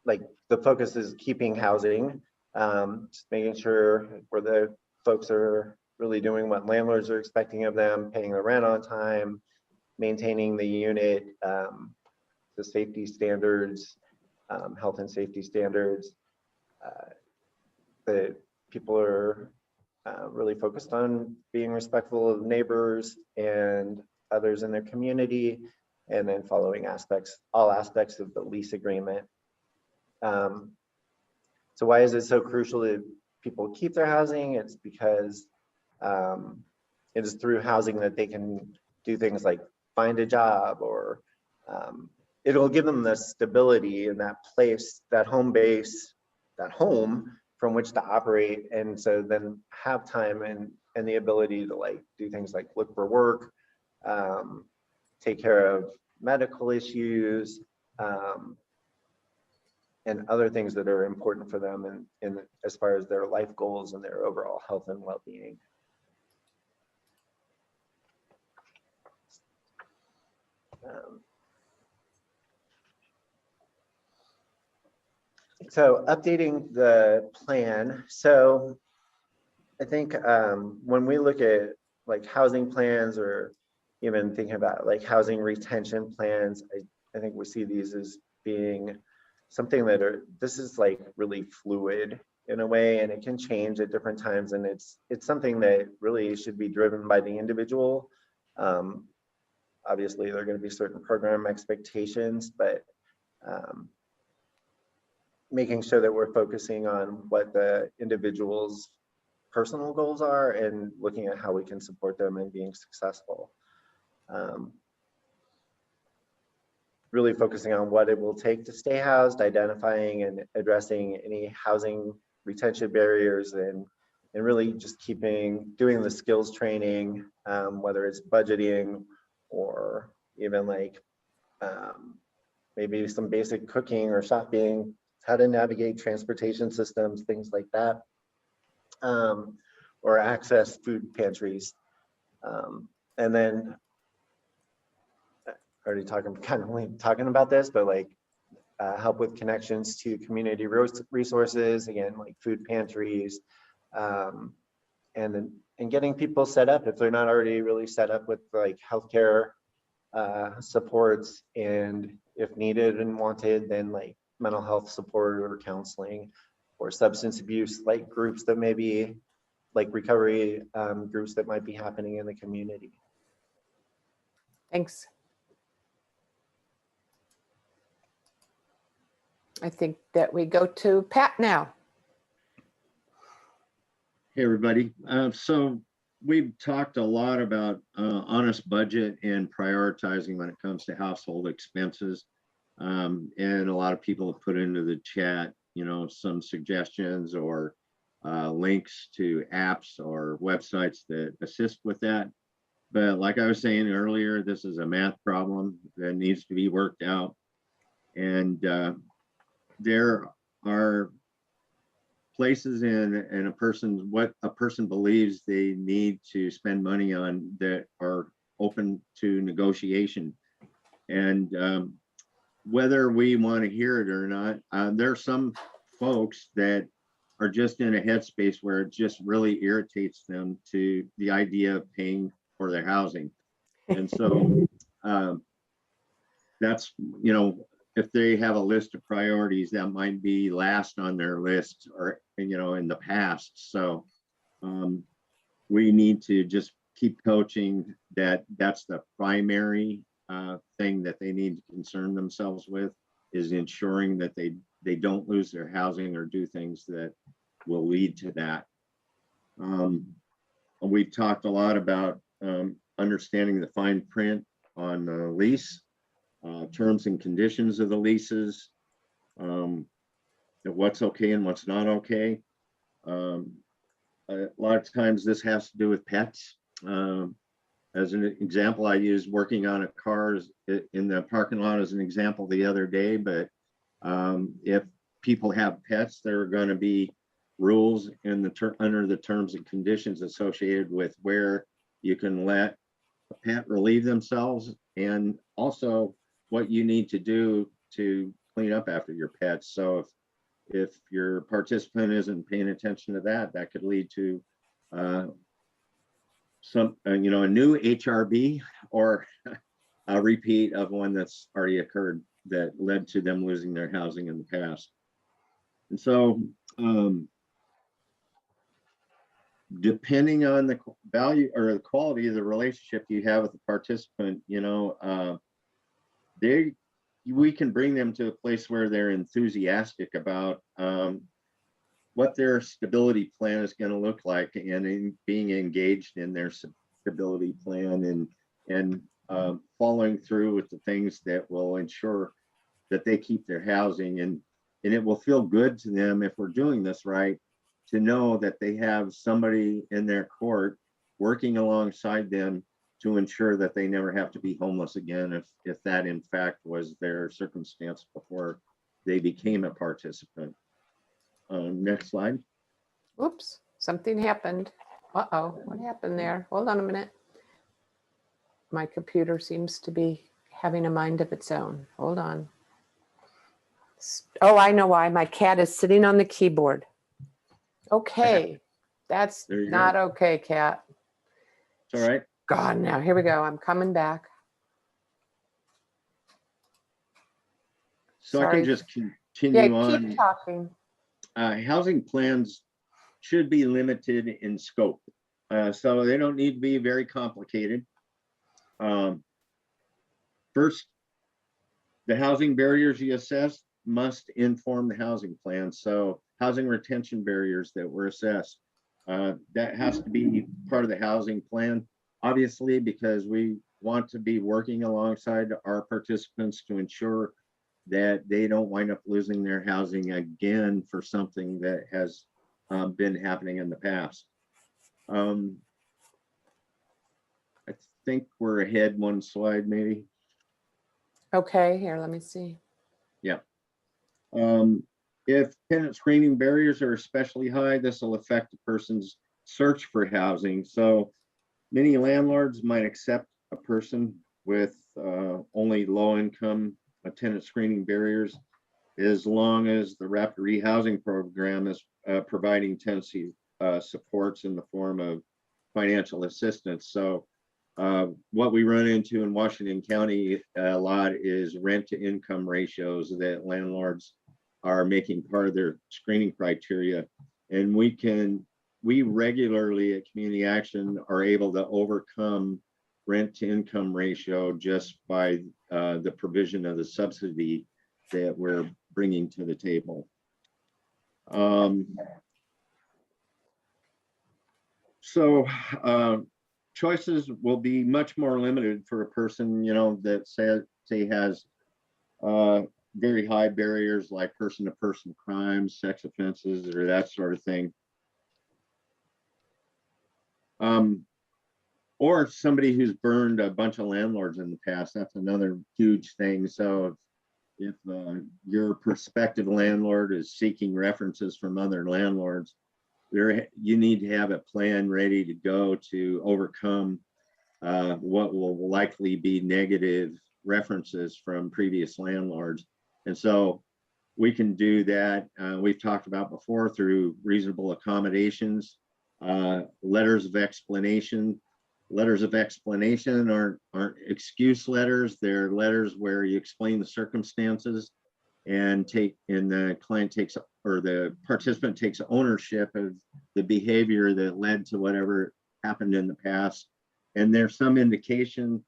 like, the focus is keeping housing, just making sure where the folks are really doing what landlords are expecting of them, paying the rent on time, maintaining the unit, the safety standards, health and safety standards. That people are really focused on being respectful of neighbors and others in their community, and then following all aspects of the lease agreement. So why is it so crucial that people keep their housing? It's because it is through housing that they can do things like find a job, or it'll give them the stability in that place, that home base, that home from which to operate. And so then have time and the ability to like do things like look for work, take care of medical issues, and other things that are important for them in as far as their life goals and their overall health and well-being. So updating the plan. So I think when we look at like housing plans, or even thinking about like housing retention plans, I think we see these as being something this is like really fluid in a way, and it can change at different times. And it's something that really should be driven by the individual. Obviously there are going to be certain program expectations, but making sure that we're focusing on what the individual's personal goals are and looking at how we can support them in being successful. really focusing on what it will take to stay housed, identifying and addressing any housing retention barriers, and really just doing the skills training, whether it's budgeting or even like maybe some basic cooking or shopping, how to navigate transportation systems, things like that, or access food pantries. And then already talking about this, but like help with connections to community resources, again, like food pantries, and getting people set up if they're not already really set up with like healthcare supports, and if needed and wanted, then like mental health support or counseling, or substance abuse like groups that maybe like recovery groups that might be happening in the community. Thanks. I think that we go to Pat now. Hey, everybody. So we've talked a lot about honest budget and prioritizing when it comes to household expenses. And a lot of people have put into the chat, you know, some suggestions or links to apps or websites that assist with that. But like I was saying earlier, this is a math problem that needs to be worked out. And there are places in what a person believes they need to spend money on that are open to negotiation. And whether we want to hear it or not, there are some folks that are just in a headspace where it just really irritates them to the idea of paying for their housing. And so that's, you know, if they have a list of priorities, that might be last on their list, or, you know, in the past. So we need to just keep coaching that that's the primary thing that they need to concern themselves with, is ensuring that they don't lose their housing or do things that will lead to that. We've talked a lot about understanding the fine print on the lease, terms and conditions of the leases, what's okay and what's not okay. A lot of times this has to do with pets. As an example, I used working on a car in the parking lot as an example the other day, but if people have pets, there are going to be rules in under the terms and conditions associated with where you can let a pet relieve themselves, and also what you need to do to clean up after your pets. So if your participant isn't paying attention to that, that could lead to you know, a new HRB or a repeat of one that's already occurred that led to them losing their housing in the past. And so depending on the value or the quality of the relationship you have with the participant, you know, we can bring them to a place where they're enthusiastic about what their stability plan is going to look like, and in being engaged in their stability plan, and following through with the things that will ensure that they keep their housing. And it will feel good to them, if we're doing this right, to know that they have somebody in their court working alongside them to ensure that they never have to be homeless again, if that in fact was their circumstance before they became a participant. Next slide. Oops, something happened. Uh-oh, what happened there? Hold on a minute. My computer seems to be having a mind of its own. Hold on. Oh, I know why. My cat is sitting on the keyboard. Okay, that's not okay, cat. It's all right. Gone now. Here we go. I'm coming back. So Sorry. I can just continue on. Keep talking. Housing plans should be limited in scope, so they don't need to be very complicated. First, the housing barriers you assess must inform the housing plan. So housing retention barriers that were assessed, that has to be part of the housing plan, obviously, because we want to be working alongside our participants to ensure that they don't wind up losing their housing again for something that has been happening in the past. I think we're ahead one slide, maybe. Okay, here, let me see. Yeah. If tenant screening barriers are especially high, this will affect a person's search for housing. So many landlords might accept a person with only low income tenant screening barriers, as long as the rapid rehousing program is providing tenancy supports in the form of financial assistance. So what we run into in Washington County a lot is rent to income ratios that landlords are making part of their screening criteria. And we regularly at Community Action are able to overcome rent to income ratio just by the provision of the subsidy that we're bringing to the table. Choices will be much more limited for a person, you know, that say has very high barriers like person-to-person crimes, sex offenses, or that sort of thing. Or somebody who's burned a bunch of landlords in the past. That's another huge thing. So if your prospective landlord is seeking references from other landlords, you need to have a plan ready to go to overcome what will likely be negative references from previous landlords. And so we can do that. We've talked about before through reasonable accommodations, letters of explanation. Letters of explanation aren't excuse letters. They're letters where you explain the circumstances and the client takes, or the participant takes ownership of the behavior that led to whatever happened in the past. And there's some indication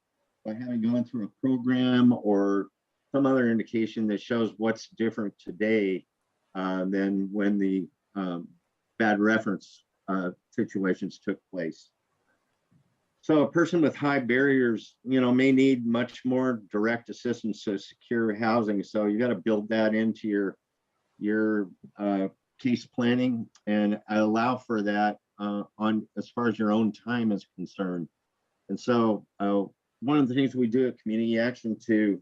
by having gone through a program or some other indication that shows what's different today than when the bad reference situations took place. So a person with high barriers, you know, may need much more direct assistance to secure housing. So you got to build that into your case planning and allow for that on as far as your own time is concerned. And so one of the things we do at Community Action to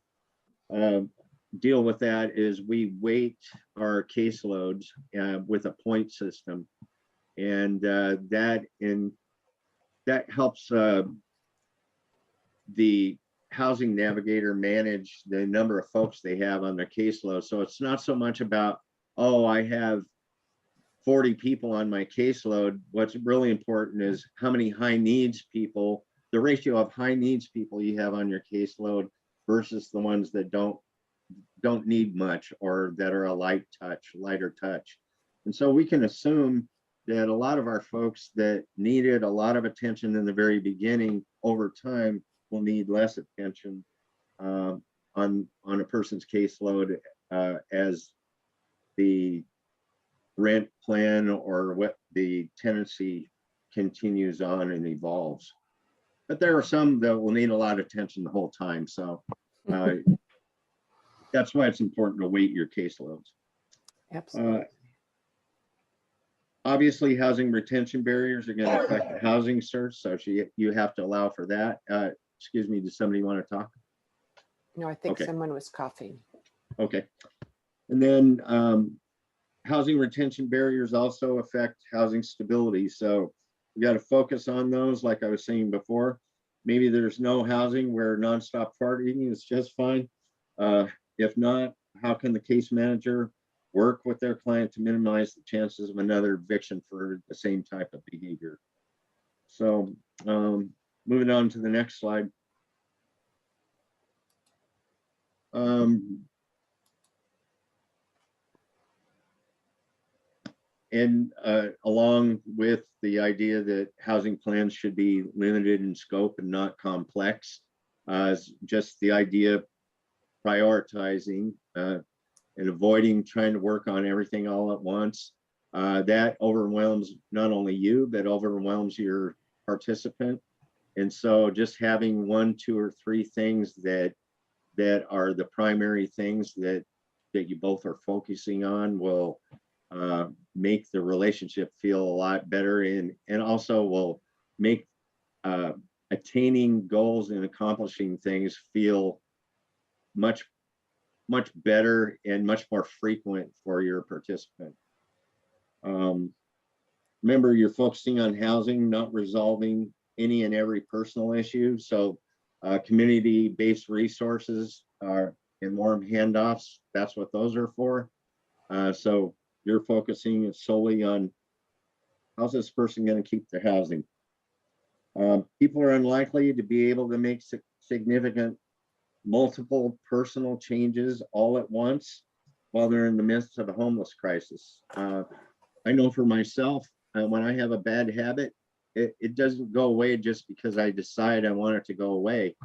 deal with that is we weight our caseloads with a point system, and that helps the housing navigator manage the number of folks they have on their caseload. So it's not so much about, oh, I have 40 people on my caseload. What's really important is how many high needs people, the ratio of high needs people you have on your caseload versus the ones that don't need much or that are a lighter touch. And so we can assume that a lot of our folks that needed a lot of attention in the very beginning over time will need less attention on a person's caseload as the rent plan or what the tenancy continues on and evolves. But there are some that will need a lot of attention the whole time. So that's why it's important to weight your caseloads. Absolutely. Obviously, housing retention barriers are going to affect the housing search, so you have to allow for that. Excuse me, does somebody want to talk? No, I think Okay. someone was coughing. Okay. And then housing retention barriers also affect housing stability. So we got to focus on those, like I was saying before. Maybe there's no housing where nonstop partying is just fine. If not, how can the case manager work with their client to minimize the chances of another eviction for the same type of behavior? So moving on to the next slide. Along with the idea that housing plans should be limited in scope and not complex, just the idea of prioritizing and avoiding trying to work on everything all at once. That overwhelms not only you, but overwhelms your participant. And so just having 1, 2, or 3 things that are the primary things that you both are focusing on will make the relationship feel a lot better, and also will make attaining goals and accomplishing things feel much better and much more frequent for your participant. Remember, you're focusing on housing, not resolving any and every personal issue. So community-based resources and warm handoffs, that's what those are for. So you're focusing solely on how's this person going to keep their housing. People are unlikely to be able to make significant multiple personal changes all at once while they're in the midst of a homeless crisis. I know for myself, when I have a bad habit, it doesn't go away just because I decide I want it to go away.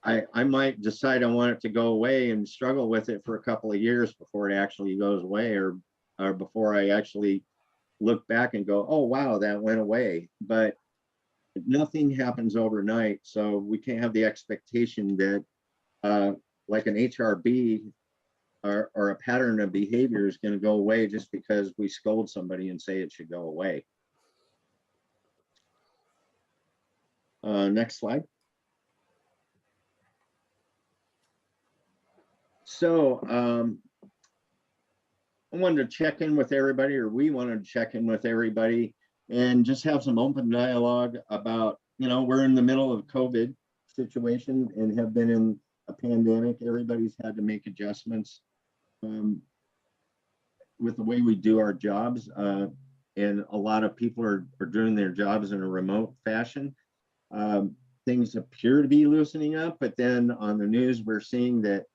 I might decide I want it to go away and struggle with it for a couple of years before it actually goes away, or before I actually look back and go, oh, wow, that went away. But nothing happens overnight. So we can't have the expectation that like an HRB or a pattern of behavior is going to go away just because we scold somebody and say it should go away. Next slide. So I wanted to check in with everybody, or we wanted to check in with everybody and just have some open dialogue about, we're in the middle of a COVID situation and have been in a pandemic. Everybody's had to make adjustments with the way we do our jobs. And a lot of people are doing their jobs in a remote fashion. Things appear to be loosening up, but then on the news, we're seeing that,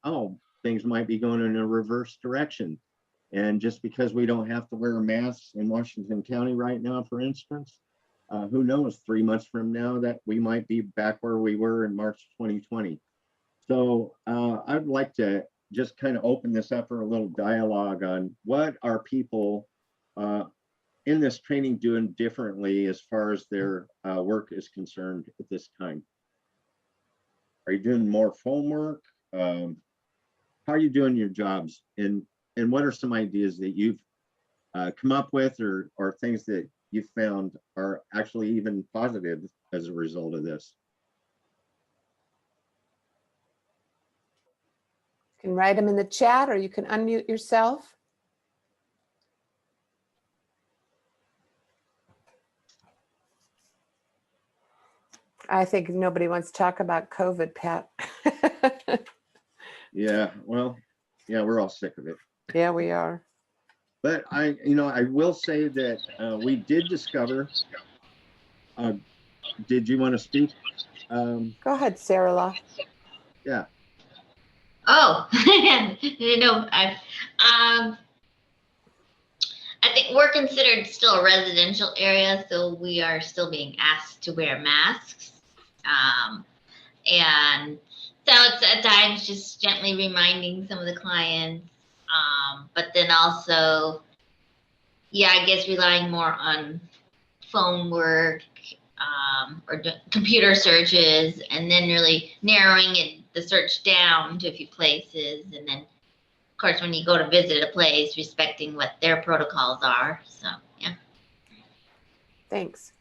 things might be going in a reverse direction. And just because we don't have to wear masks in Washington County right now, for instance, who knows, 3 months from now that we might be back where we were in March 2020. So I'd like to just kind of open this up for a little dialogue on what are people in this training doing differently as far as their work is concerned at this time. Are you doing more phone work? How are you doing your jobs? And what are some ideas that you've come up with, or things that you found are actually even positive as a result of this? You can write them in the chat, or you can unmute yourself. I think nobody wants to talk about COVID, Pat. Yeah, well, yeah, we're all sick of it. Yeah, we are. But I will say that we did discover. Did you want to speak? Go ahead, Sarah. Yeah. Oh, I think we're considered still a residential area, so we are still being asked to wear masks. And so it's at times just gently reminding some of the clients, but then also, I guess relying more on phone work or computer searches, and then really narrowing the search down to a few places. And then, of course, when you go to visit a place, respecting what their protocols are. So, yeah. Thanks.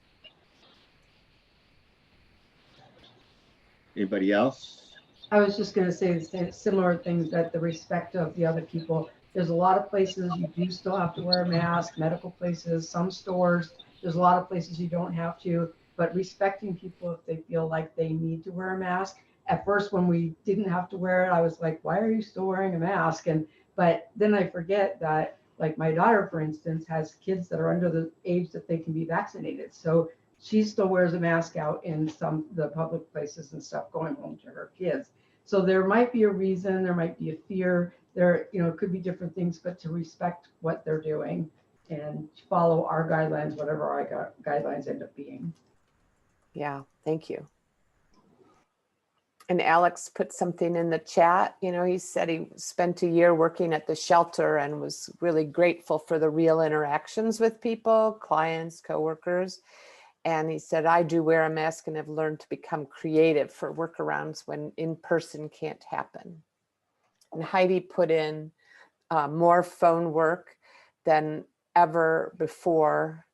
Anybody else? I was just going to say similar things, that the respect of the other people. There's a lot of places you do still have to wear a mask, medical places, some stores. There's a lot of places you don't have to, but respecting people if they feel like they need to wear a mask. At first, when we didn't have to wear it, I was like, why are you still wearing a mask? But then I forget that, like, my daughter, for instance, has kids that are under the age that they can be vaccinated. So she still wears a mask out in some the public places and stuff, going home to her kids. So there might be a reason, there might be a fear, there, it could be different things, but to respect what they're doing and follow our guidelines, whatever our guidelines end up being. Yeah, thank you. And Alex put something in the chat. He said he spent a year working at the shelter and was really grateful for the real interactions with people, clients, coworkers. And he said, I do wear a mask and have learned to become creative for workarounds when in person can't happen. And Heidi put in more phone work than ever before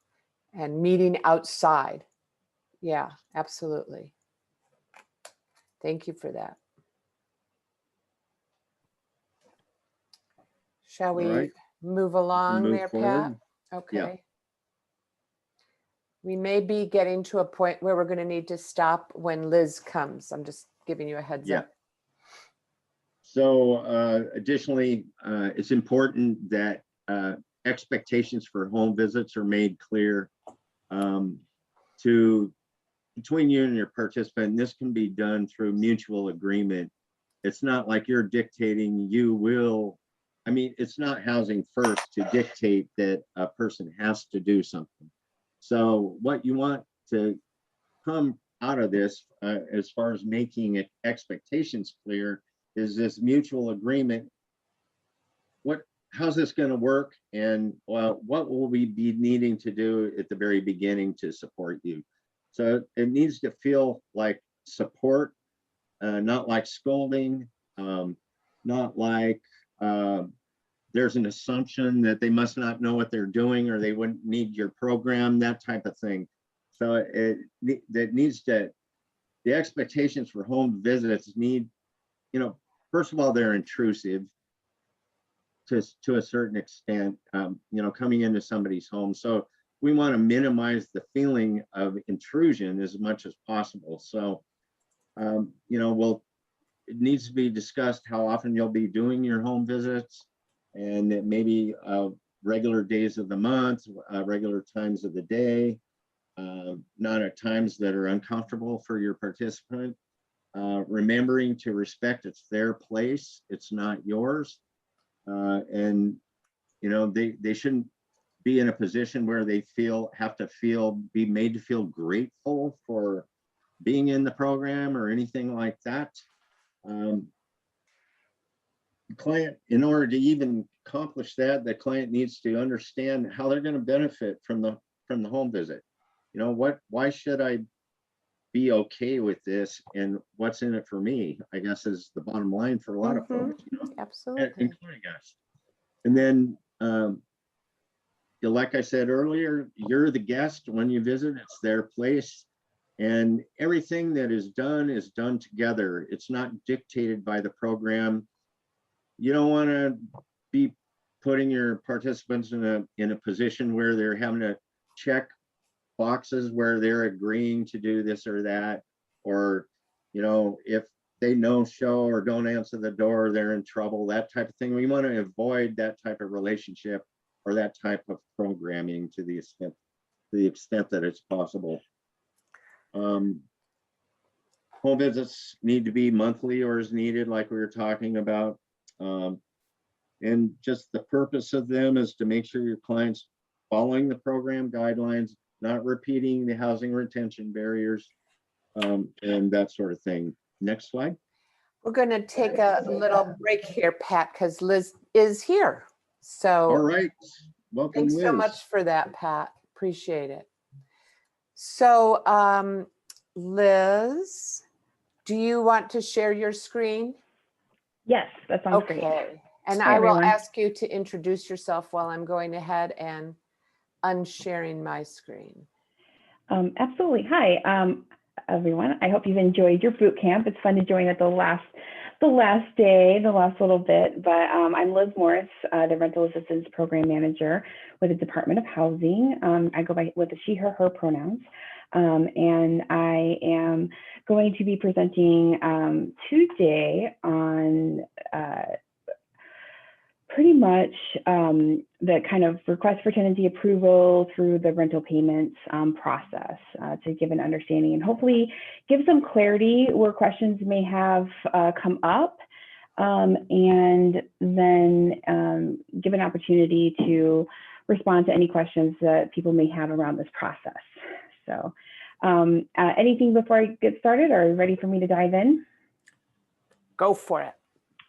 and meeting outside. Yeah, absolutely. Thank you for that. Shall we right. move along Move there, Pat? forward. Okay. Yeah. We may be getting to a point where we're going to need to stop when Liz comes. I'm just giving you a heads Yeah. up. So additionally, it's important that expectations for home visits are made clear between you and your participant. This can be done through mutual agreement. It's not like you're dictating you will. I mean, it's not Housing First to dictate that a person has to do something. So what you want to come out of this, as far as making expectations clear, is this mutual agreement. How's this going to work? And well, what will we be needing to do at the very beginning to support you? So it needs to feel like support, not like scolding, not like there's an assumption that they must not know what they're doing or they wouldn't need your program, that type of thing. So the expectations for home visits need, first of all, they're intrusive to a certain extent, coming into somebody's home. So we want to minimize the feeling of intrusion as much as possible. So, it needs to be discussed how often you'll be doing your home visits, and that maybe regular days of the month, regular times of the day, not at times that are uncomfortable for your participant. Remembering to respect it's their place, it's not yours. And they shouldn't be in a position where they be made to feel grateful for being in the program or anything like that. The client, in order to even accomplish that, the client needs to understand how they're going to benefit from the home visit. Why should I be okay with this, and what's in it for me, I guess, is the bottom line for a lot of folks, Absolutely. including us. And then, like I said earlier, you're the guest when you visit. It's their place, and everything that is done together. It's not dictated by the program. You don't want to be putting your participants in a position where they're having to check boxes where they're agreeing to do this or that, or if they no show or don't answer the door, they're in trouble, that type of thing. We want to avoid that type of relationship or that type of programming to the extent that it's possible. Home visits need to be monthly or as needed, like we were talking about. And just the purpose of them is to make sure your clients following the program guidelines, not repeating the housing retention barriers, and that sort of thing. Next slide. We're going to take a little break here, Pat, because Liz is here. So all right, welcome, thanks Liz. so much for that, Pat. Appreciate it. So Liz, do you want to share your screen? Yes, that sounds great. Okay. And Hi, I will everyone. ask you to introduce yourself while I'm going ahead and unsharing my screen. Absolutely. Hi, everyone. I hope you've enjoyed your boot camp. It's fun to join at the last day, the last little bit. But I'm Liz Morris, the Rental Assistance Program Manager with the Department of Housing. I go by with the she, her pronouns. And I am going to be presenting today on pretty much the kind of request for tenancy approval through the rental payments process to give an understanding and hopefully give some clarity where questions may have come up, and then give an opportunity to respond to any questions that people may have around this process. So anything before I get started, or are you ready for me to dive in? Go for it.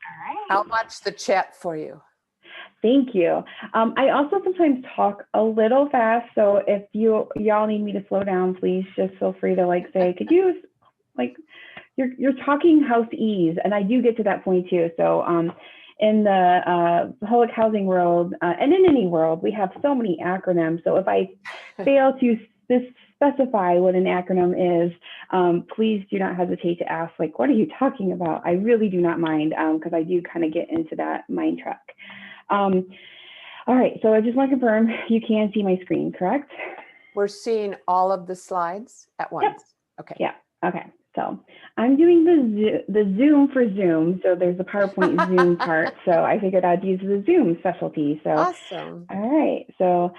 All right. I'll watch the chat for you. Thank you. I also sometimes talk a little fast, so if y'all need me to slow down, please just feel free to like say, could you like, you're talking house-ese, and I do get to that point too. So in the public housing world, and in any world, we have so many acronyms. So if I fail to specify what an acronym is, please do not hesitate to ask, like, what are you talking about? I really do not mind, because I do kind of get into that mind track. All right, so I just want to confirm you can see my screen, correct? We're seeing all of the slides at once. Yep. Okay. Yeah, okay. So I'm doing the Zoom for Zoom. So there's the PowerPoint Zoom part. So I figured I'd use the Zoom specialty. So, Awesome. All right. So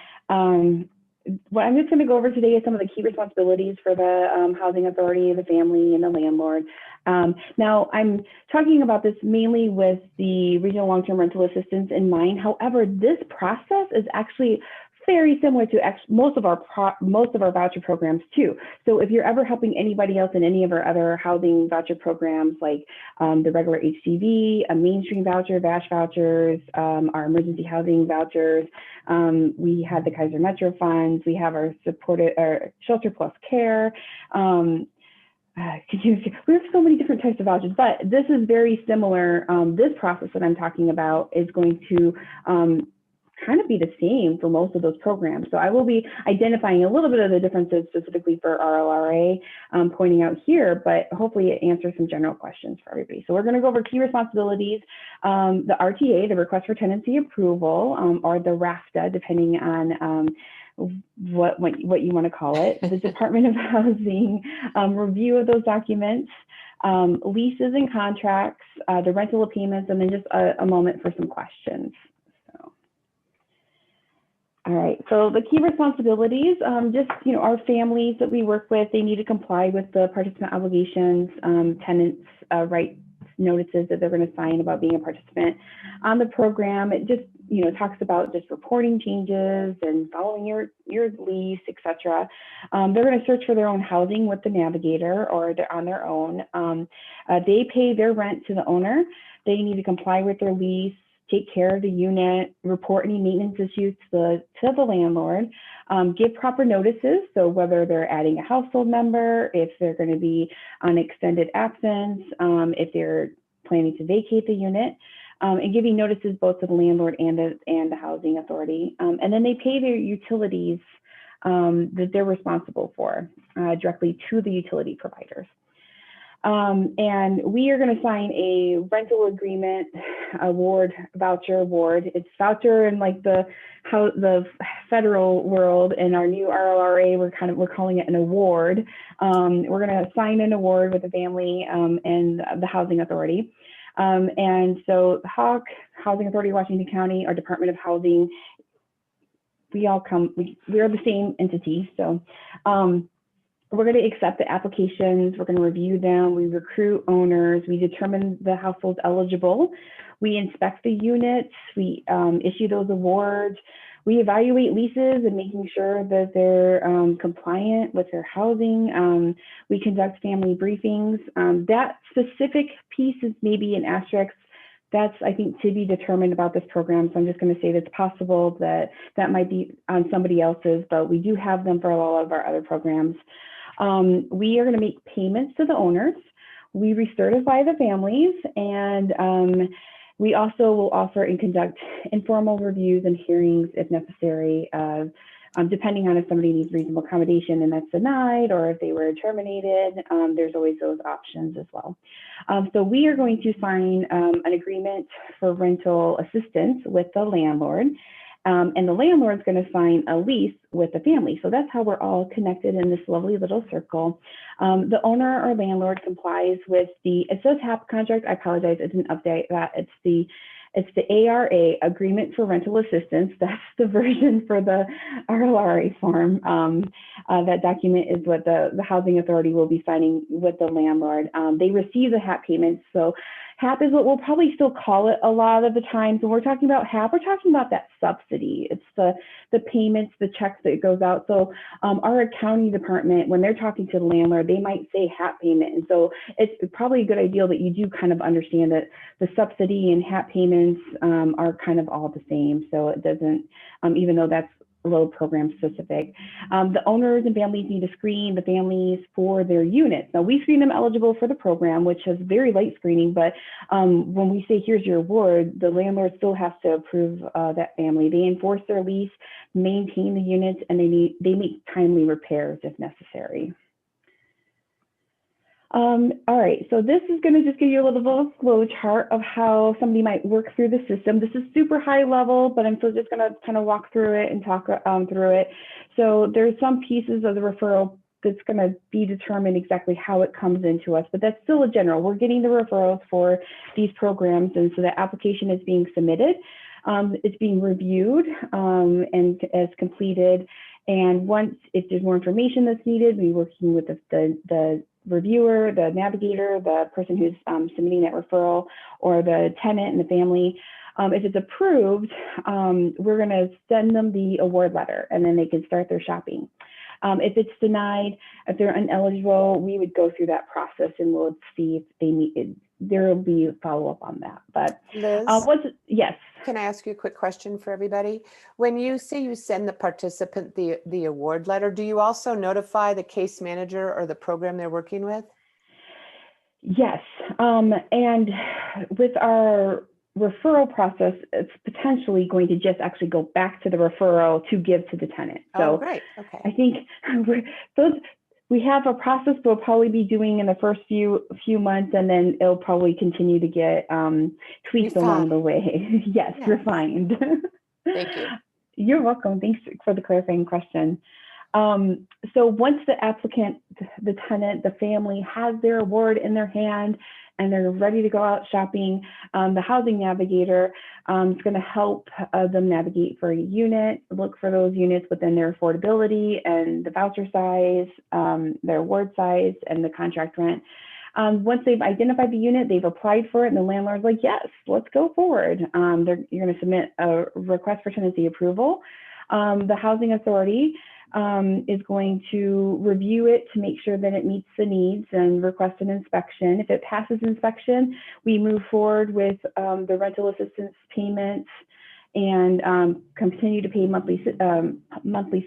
what I'm just going to go over today is some of the key responsibilities for the housing authority, the family, and the landlord. Now, I'm talking about this mainly with the regional long-term rental assistance in mind. However, this process is actually very similar to most of our voucher programs too. So if you're ever helping anybody else in any of our other housing voucher programs, like the regular HCV, a mainstream voucher, VASH vouchers, our emergency housing vouchers, we had the Kaiser Metro funds, we have our Shelter Plus Care. We have so many different types of vouchers, but this is very similar. This process that I'm talking about is going to kind of be the same for most of those programs. So I will be identifying a little bit of the differences specifically for RLRA, pointing out here, but hopefully it answers some general questions for everybody. So we're going to go over key responsibilities, the RTA, the request for tenancy approval, or the RAFTA, depending on what you want to call it, the Department of Housing review of those documents, leases and contracts, the rental of payments, and then just a moment for some questions. All right, so the key responsibilities, our families that we work with, they need to comply with the participant obligations, tenants' rights notices that they're going to sign about being a participant on the program. It just, talks about just reporting changes and following your lease, etc. They're going to search for their own housing with the navigator, or they're on their own. They pay their rent to the owner. They need to comply with their lease, take care of the unit, report any maintenance issues to the landlord, give proper notices. So whether they're adding a household member, if they're going to be on extended absence, if they're planning to vacate the unit, and giving notices both to the landlord and the housing authority. And then they pay their utilities that they're responsible for directly to the utility providers. And we are going to sign a rental agreement voucher award. It's voucher in like the federal world. In our new RLRA, we're calling it an award. We're going to sign an award with the family and the housing authority. And so HAWC, Housing Authority of Washington County, our Department of Housing, we are the same entity. So we're going to accept the applications, we're going to review them, we recruit owners, we determine the households eligible, we inspect the units, we issue those awards, we evaluate leases and making sure that they're compliant with their housing, we conduct family briefings. That specific piece is maybe an asterisk. That's, I think, to be determined about this program. So I'm just going to say that it's possible that might be on somebody else's, but we do have them for a lot of our other programs. We are going to make payments to the owners. We recertify the families, and we also will offer and conduct informal reviews and hearings if necessary, depending on if somebody needs reasonable accommodation and that's denied, or if they were terminated. There's always those options as well. So we are going to sign an agreement for rental assistance with the landlord. And the landlord's going to sign a lease with the family. So that's how we're all connected in this lovely little circle. The owner or landlord complies with it says HAP contract. I apologize, I didn't update that. It's the ARA, Agreement for Rental Assistance. That's the version for the RLRA form. That document is what the housing authority will be signing with the landlord. They receive the HAP payments. So HAP is what we'll probably still call it a lot of the times. When we're talking about HAP, we're talking about that subsidy. It's the payments, the checks that goes out. So our accounting department, when they're talking to the landlord, they might say HAP payment. And so it's probably a good idea that you do kind of understand that the subsidy and HAP payments are kind of all the same. So it doesn't, even though that's a little program specific. The owners and families need to screen the families for their units. Now we screen them eligible for the program, which has very light screening, but when we say here's your award, the landlord still has to approve that family. They enforce their lease, maintain the units, and they make timely repairs if necessary. All right, so this is going to just give you a little flow chart of how somebody might work through the system. This is super high level, but I'm still just going to kind of walk through it and talk through it. So there's some pieces of the referral that's going to be determined exactly how it comes into us, but that's still a general. We're getting the referrals for these programs, and so the application is being submitted. It's being reviewed and as completed. And once, if there's more information that's needed, we're working with the reviewer, the navigator, the person who's submitting that referral, or the tenant and the family. If it's approved, we're going to send them the award letter, and then they can start their shopping. If it's denied, if they're ineligible, we would go through that process and we'll see if they need it. There will be a follow-up on that. But Liz, yes. can I ask you a quick question for everybody? When you say you send the participant the award letter, do you also notify the case manager or the program they're working with? Yes, and with our referral process, it's potentially going to just actually go back to the referral to give to the tenant. So great. Okay. I think we have a process we'll probably be doing in the first few months, and then it'll probably continue to get tweaked along the way. Yes, refined. Thank you. You're welcome. Thanks for the clarifying question. So once the applicant, the tenant, the family has their award in their hand and they're ready to go out shopping, the housing navigator is going to help them navigate for a unit, look for those units within their affordability and the voucher size, their award size, and the contract rent. Once they've identified the unit, they've applied for it, and the landlord's like, yes, let's go forward. You're going to submit a request for tenancy approval. The housing authority is going to review it to make sure that it meets the needs and request an inspection. If it passes inspection, we move forward with the rental assistance payments and continue to pay monthly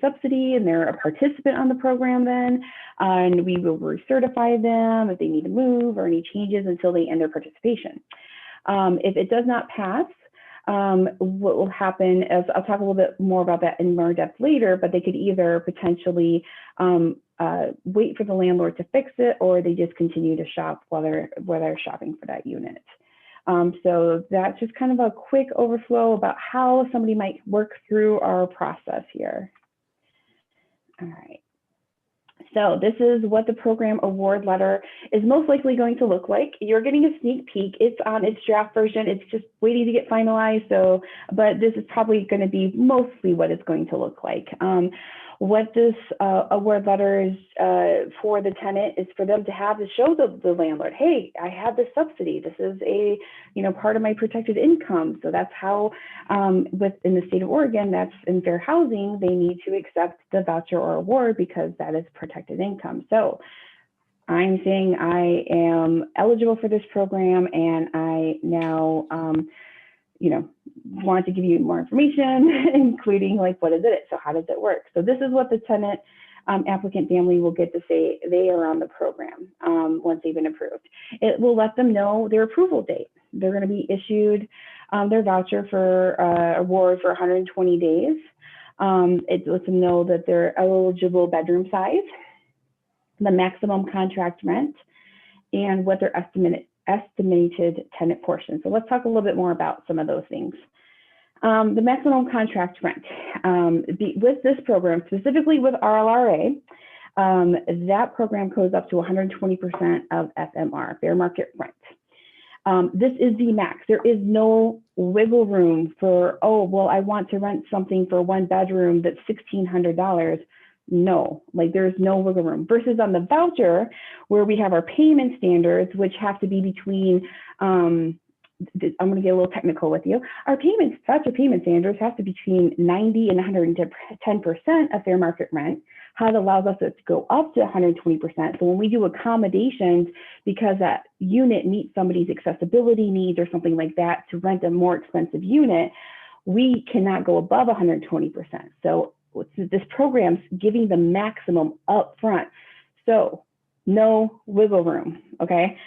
subsidy, and they're a participant on the program then, and we will recertify them if they need to move or any changes until they end their participation. If it does not pass, what will happen is, I'll talk a little bit more about that in more depth later, but they could either potentially wait for the landlord to fix it, or they just continue to shop while they're shopping for that unit. So that's just kind of a quick overflow about how somebody might work through our process here. All right. So this is what the program award letter is most likely going to look like. You're getting a sneak peek. It's on its draft version. It's just waiting to get finalized. So, but this is probably going to be mostly what it's going to look like. What this award letter is for the tenant is for them to have to show the landlord, hey, I have this subsidy. This is a part of my protected income. So that's how within the state of Oregon, that's in fair housing, they need to accept the voucher or award because that is protected income. So I'm saying I am eligible for this program, and I now want to give you more information, including like, what is it? So how does it work? So this is what the tenant applicant family will get to say they are on the program once they've been approved. It will let them know their approval date. They're going to be issued their voucher for award for 120 days. It lets them know that they're eligible bedroom size, the maximum contract rent, and what their estimated tenant portion. So let's talk a little bit more about some of those things. The maximum contract rent. With this program, specifically with RLRA, that program goes up to 120% of FMR, fair market rent. This is the max. There is no wiggle room for, oh, well, I want to rent something for one bedroom that's $1,600. No, like there's no wiggle room. Versus on the voucher, where we have our payment standards, which have to be between I'm going to get a little technical with you. Our payments, voucher payment standards have to be between 90 and 110% of fair market rent. HUD allows us to go up to 120%. So when we do accommodations, because that unit meets somebody's accessibility needs or something like that to rent a more expensive unit, we cannot go above 120%. So this program's giving the maximum up front. So no wiggle room, okay?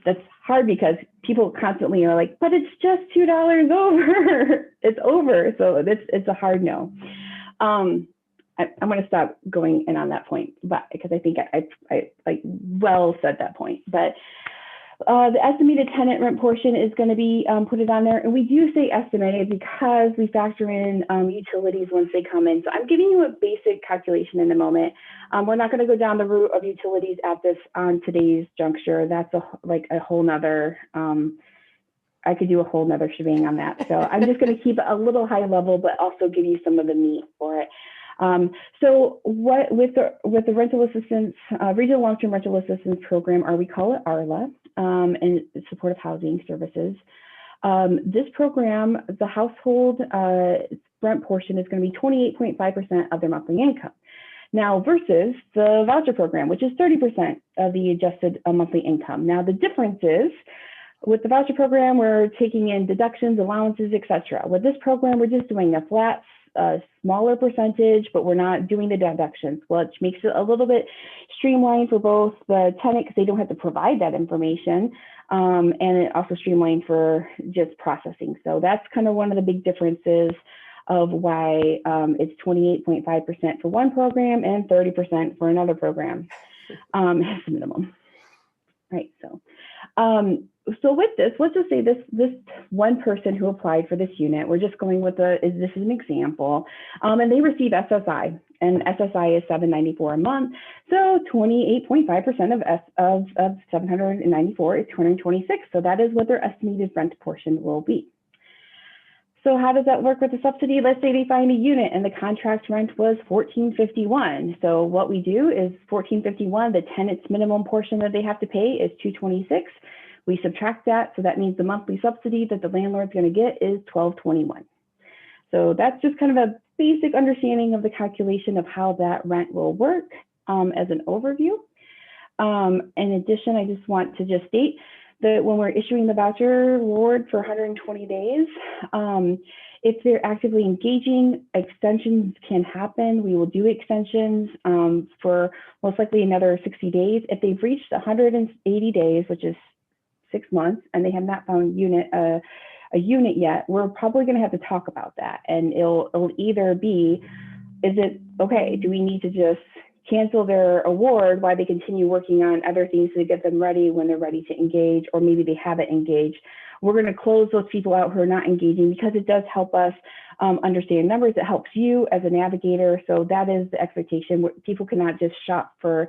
That's hard because people constantly are like, but it's just $2 over. It's over. So it's a hard no. I'm going to stop going in on that point, but because I think I well said that point. But the estimated tenant rent portion is going to be put it on there, and we do say estimated because we factor in utilities once they come in. So I'm giving you a basic calculation in a moment. We're not going to go down the route of utilities at this on today's juncture. That's a whole nother. I could do a whole nother shebang on that. So I'm just going to keep it a little high level, but also give you some of the meat for it. So what with the rental assistance, regional long-term rental assistance program, or we call it ARLA, and supportive housing services. This program, the household rent portion is going to be 28.5% of their monthly income. Now versus the voucher program, which is 30% of the adjusted monthly income. Now the difference is, with the voucher program, we're taking in deductions, allowances, etc. With this program, we're just doing a flat, smaller percentage, but we're not doing the deductions, which makes it a little bit streamlined for both the tenant because they don't have to provide that information, and it also streamlined for just processing. So that's kind of one of the big differences of why it's 28.5% for one program and 30% for another program as the minimum. Right. So with this, let's just say this one person who applied for this unit, we're just going with this is an example, and they receive SSI, and SSI is $794 a month. So 28.5% of 794 is 226. So that is what their estimated rent portion will be. So how does that work with the subsidy? Let's say they find a unit and the contract rent was $14.51. So what we do is $14.51, the tenant's minimum portion that they have to pay is $226. We subtract that, so that means the monthly subsidy that the landlord's going to get is $12.21. So that's just kind of a basic understanding of the calculation of how that rent will work as an overview. In addition, I just want to just state that when we're issuing the voucher reward for 120 days, if they're actively engaging, extensions can happen. We will do extensions for most likely another 60 days. If they've reached 180 days, which is 6 months, and they have not found a unit yet, we're probably going to have to talk about that. And it'll either be, is it okay? Do we need to just cancel their award while they continue working on other things to get them ready when they're ready to engage, or maybe they haven't engaged? We're going to close those people out who are not engaging because it does help us understand numbers. It helps you as a navigator. So that is the expectation. People cannot just shop for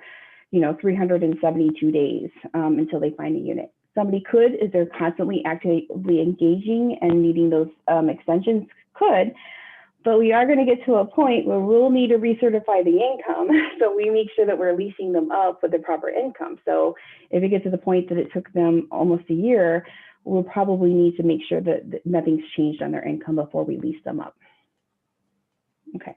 372 days until they find a unit. Somebody could, if they're constantly actively engaging and needing those extensions, could, but we are going to get to a point where we'll need to recertify the income. So we make sure that we're leasing them up with the proper income. So if it gets to the point that it took them almost a year, we'll probably need to make sure that nothing's changed on their income before we lease them up. Okay.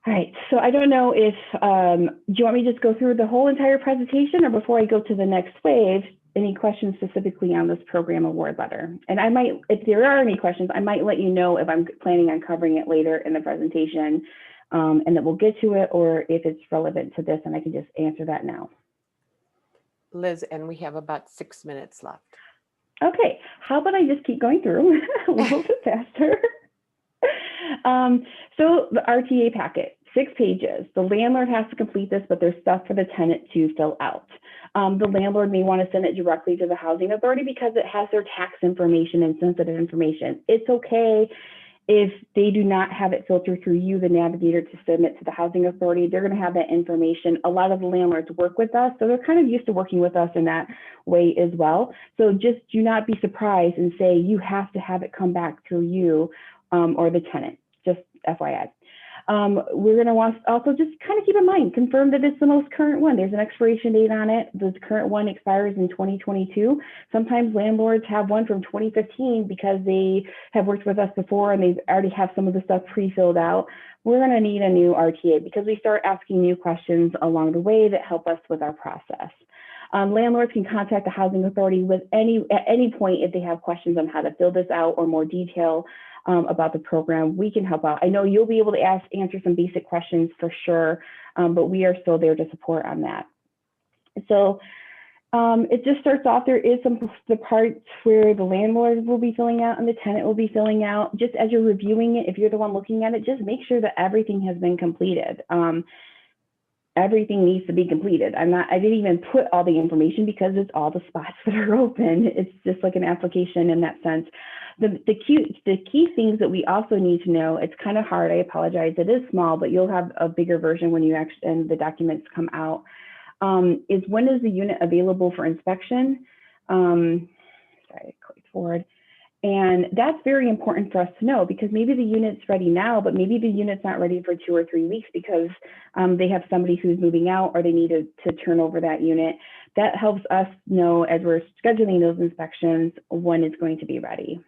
All right, so I don't know if, do you want me to just go through the whole entire presentation, or before I go to the next wave, any questions specifically on this program award letter? And I might, if there are any questions, I might let you know if I'm planning on covering it later in the presentation, and that we'll get to it, or if it's relevant to this and I can just answer that now. Liz, and we have about 6 minutes left. Okay, how about I just keep going through a little bit faster? So the RTA packet, 6 pages. The landlord has to complete this, but there's stuff for the tenant to fill out. The landlord may want to send it directly to the housing authority because it has their tax information and sensitive information. It's okay if they do not have it filtered through you, the navigator, to submit to the housing authority. They're going to have that information. A lot of the landlords work with us, so they're kind of used to working with us in that way as well. So just do not be surprised and say you have to have it come back through you or the tenant, just FYI. We're going to also just kind of keep in mind, confirm that it's the most current one. There's an expiration date on it. The current one expires in 2022. Sometimes landlords have one from 2015 because they have worked with us before and they already have some of the stuff pre-filled out. We're going to need a new RTA because we start asking new questions along the way that help us with our process. Landlords can contact the Housing Authority at any point if they have questions on how to fill this out or more detail about the program. We can help out. I know you'll be able to answer some basic questions for sure, but we are still there to support on that. So it just starts off, there is the parts where the landlord will be filling out and the tenant will be filling out. Just as you're reviewing it, if you're the one looking at it, just make sure that everything has been completed. Everything needs to be completed. I didn't even put all the information because it's all the spots that are open. It's just like an application in that sense. The key things that we also need to know, it's kind of hard, I apologize, it is small, but you'll have a bigger version when you actually, and the documents come out, is when is the unit available for inspection? Sorry, I clicked forward. And that's very important for us to know because maybe the unit's ready now, but maybe the unit's not ready for 2 or 3 weeks because they have somebody who's moving out or they need to turn over that unit. That helps us know as we're scheduling those inspections when it's going to be ready.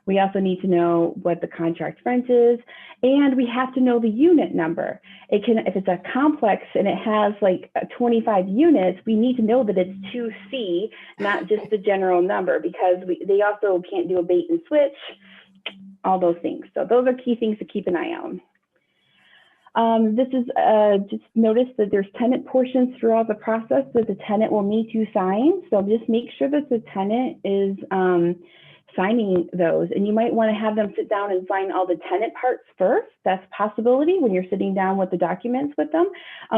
We also need to know what the contract rent is, and we have to know the unit number. If it's a complex and it has like 25 units, we need to know that it's 2C, not just the general number, because they also can't do a bait and switch, all those things. So those are key things to keep an eye on. This is just notice that there's tenant portions throughout the process that the tenant will need to sign. So just make sure that the tenant is signing those, and you might want to have them sit down and sign all the tenant parts first. That's a possibility when you're sitting down with the documents with them.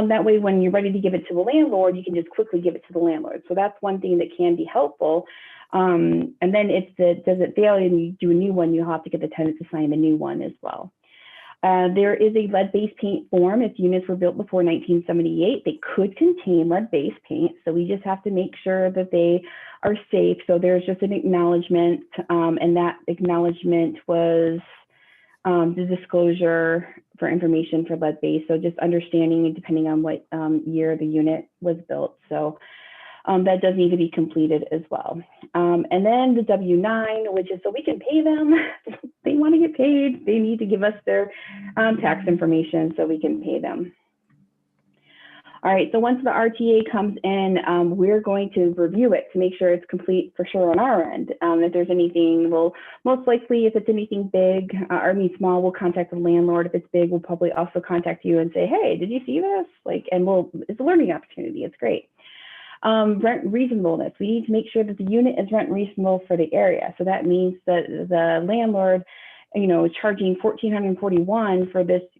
That way, when you're ready to give it to the landlord, you can just quickly give it to the landlord. So that's one thing that can be helpful. And then if does it fail and you do a new one, you'll have to get the tenant to sign the new one as well. There is a lead-based paint form. If units were built before 1978, they could contain lead-based paint. So we just have to make sure that they are safe. So there's just an acknowledgement, and that acknowledgement was the disclosure for information for lead-based. So just understanding, depending on what year the unit was built. So that does need to be completed as well. And then the W-9, which is so we can pay them. They want to get paid. They need to give us their tax information so we can pay them. All right, so once the RTA comes in, we're going to review it to make sure it's complete for sure on our end. If there's anything, we'll most likely, if it's anything big, small, we'll contact the landlord. If it's big, we'll probably also contact you and say, hey, did you see this? It's a learning opportunity. It's great. Rent reasonableness. We need to make sure that the unit is rent reasonable for the area. So that means that the landlord, is charging $1,441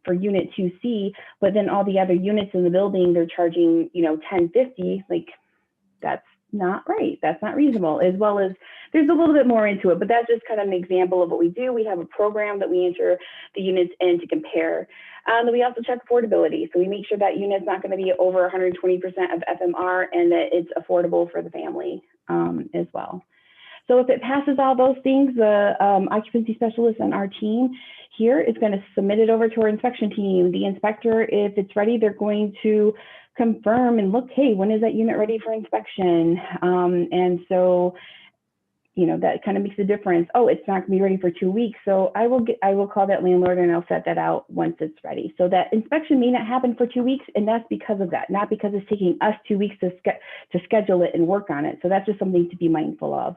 for unit 2C, but then all the other units in the building, they're charging, $1,050. Like, that's not right. That's not reasonable. As well as there's a little bit more into it, but that's just kind of an example of what we do. We have a program that we enter the units in to compare. Then we also check affordability. So we make sure that unit's not going to be over 120% of FMR and that it's affordable for the family as well. So if it passes all those things, the occupancy specialist on our team here is going to submit it over to our inspection team. The inspector, if it's ready, they're going to confirm and look, hey, when is that unit ready for inspection? And so, that kind of makes a difference. Oh, it's not going to be ready for 2 weeks. So I will call that landlord and I'll set that out once it's ready. So that inspection may not happen for 2 weeks, and that's because of that, not because it's taking us 2 weeks to schedule it and work on it. So that's just something to be mindful of.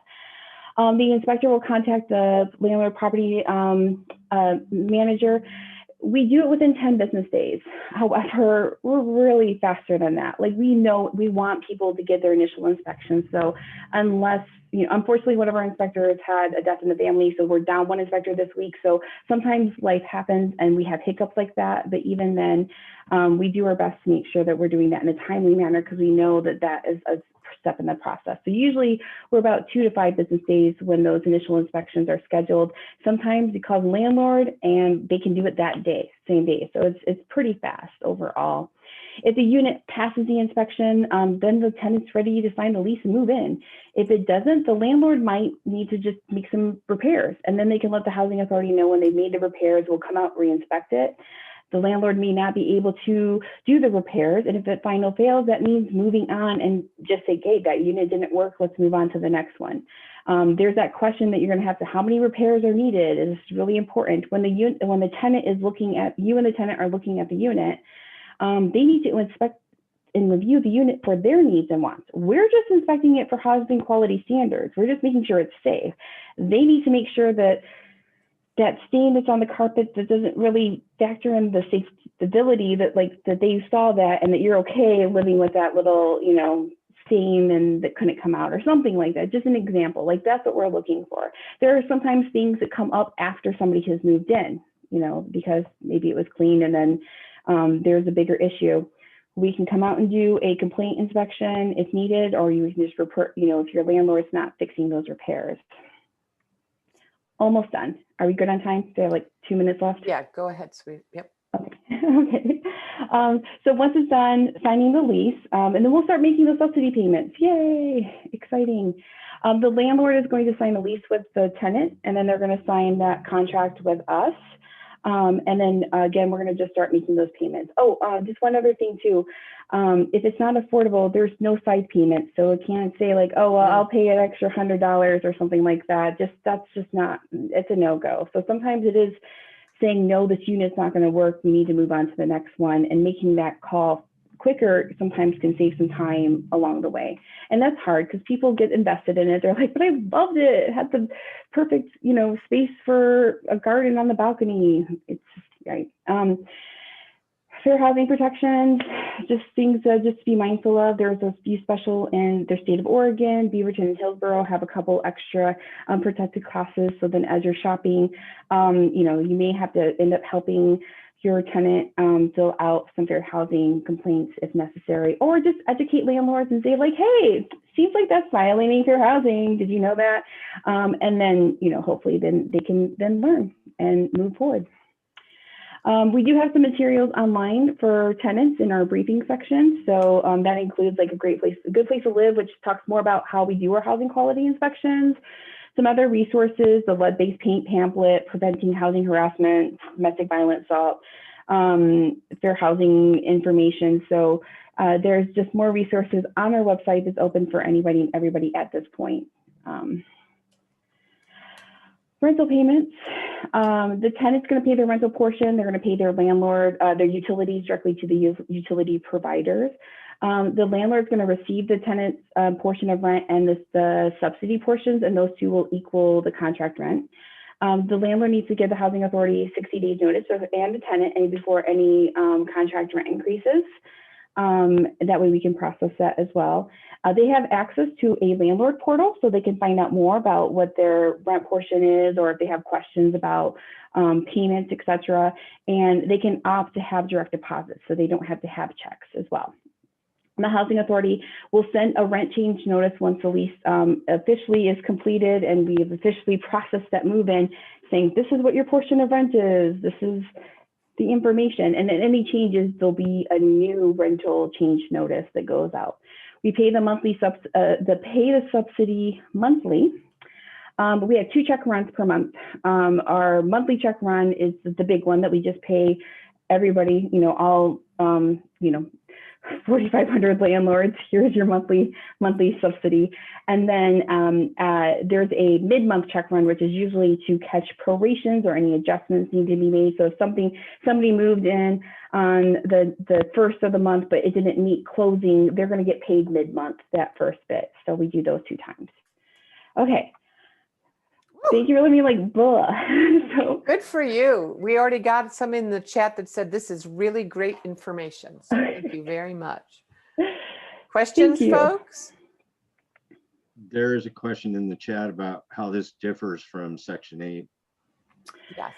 The inspector will contact the landlord property manager. We do it within 10 business days. However, we're really faster than that. Like, we want people to get their initial inspection. So unless, unfortunately, one of our inspectors had a death in the family, so we're down one inspector this week. So sometimes life happens and we have hiccups like that. But even then, we do our best to make sure that we're doing that in a timely manner because we know that that is a step in the process. So usually we're about 2 to 5 business days when those initial inspections are scheduled. Sometimes you call the landlord and they can do it that day, same day. So it's pretty fast overall. If the unit passes the inspection, then the tenant's ready to sign the lease and move in. If it doesn't, the landlord might need to just make some repairs, and then they can let the housing authority know when they've made the repairs. We'll come out, re-inspect it. The landlord may not be able to do the repairs. And if it final fails, that means moving on and just say, hey, that unit didn't work, let's move on to the next one. There's that question that you're gonna have to, how many repairs are needed? It's really important. When the tenant is looking at, you and the tenant are looking at the unit, they need to inspect and review the unit for their needs and wants. We're just inspecting it for housing quality standards. We're just making sure it's safe. They need to make sure that that stain that's on the carpet that doesn't really factor in the stability that that they saw that and that you're okay living with that little, you know, stain and that couldn't come out or something like that. Just an example, like that's what we're looking for. There are sometimes things that come up after somebody has moved in, you know, because maybe it was clean and then there's a bigger issue. We can come out and do a complaint inspection if needed, or you can just report, you know, if your landlord's not fixing those repairs. Almost done. Are we good on time? There are like 2 minutes left. Yeah, go ahead, sweet. Yep. Okay. Okay. So once it's done signing the lease, and then we'll start making the subsidy payments. Yay, exciting. The landlord is going to sign the lease with the tenant, and then they're going to sign that contract with us. And then again, we're going to just start making those payments. Oh, just one other thing too. If it's not affordable, there's no side payment. So it can't say like, oh, well, I'll pay an extra $100 or something like that. That's just not, it's a no-go. So sometimes it is saying, no, this unit's not going to work. We need to move on to the next one, and making that call quicker sometimes can save some time along the way. And that's hard because people get invested in it. They're like, but I loved it. It had the perfect, you know, space for a garden on the balcony. It's right. Fair housing protections, just things just to be mindful of. There's a few special in the state of Oregon. Beaverton and Hillsborough have a couple extra protected classes. So then as you're shopping, you know, you may have to end up helping your tenant fill out some fair housing complaints if necessary, or just educate landlords and say like, hey, seems like that's violating fair housing. Did you know that? And then, you know, hopefully then they can then learn and move forward. We do have some materials online for tenants in our briefing section. So that includes like a good place to live, which talks more about how we do our housing quality inspections. Some other resources, the lead-based paint pamphlet, preventing housing harassment, domestic violence assault, fair housing information. So there's just more resources on our website that's open for anybody and everybody at this point. Rental payments. The tenant's going to pay their rental portion. They're going to pay their landlord, their utilities directly to the utility providers. The landlord's going to receive the tenant's portion of rent and the subsidy portions, and those two will equal the contract rent. The landlord needs to give the housing authority 60 days notice and the tenant before any contract rent increases. That way we can process that as well. They have access to a landlord portal, so they can find out more about what their rent portion is, or if they have questions about payments, etc. And they can opt to have direct deposits, so they don't have to have checks as well. The housing authority will send a rent change notice once the lease officially is completed and we have officially processed that move-in, saying this is what your portion of rent is, this is the information, and then any changes, there'll be a new rental change notice that goes out. We pay the monthly the subsidy monthly. We have 2 check runs per month. Our monthly check run is the big one that we just pay everybody, you know, all, you know, 4,500 landlords, here's your monthly subsidy. And then there's a mid-month check run, which is usually to catch prorations or any adjustments need to be made. So if somebody moved in on the first of the month, but it didn't meet closing, they're going to get paid mid-month, that first bit. So we do those 2 times. Okay. Thank you for letting me like blah. So good for you. We already got some in the chat that said this is really great information. So thank you very much. Questions, folks? There is a question in the chat about how this differs from Section 8. Yes.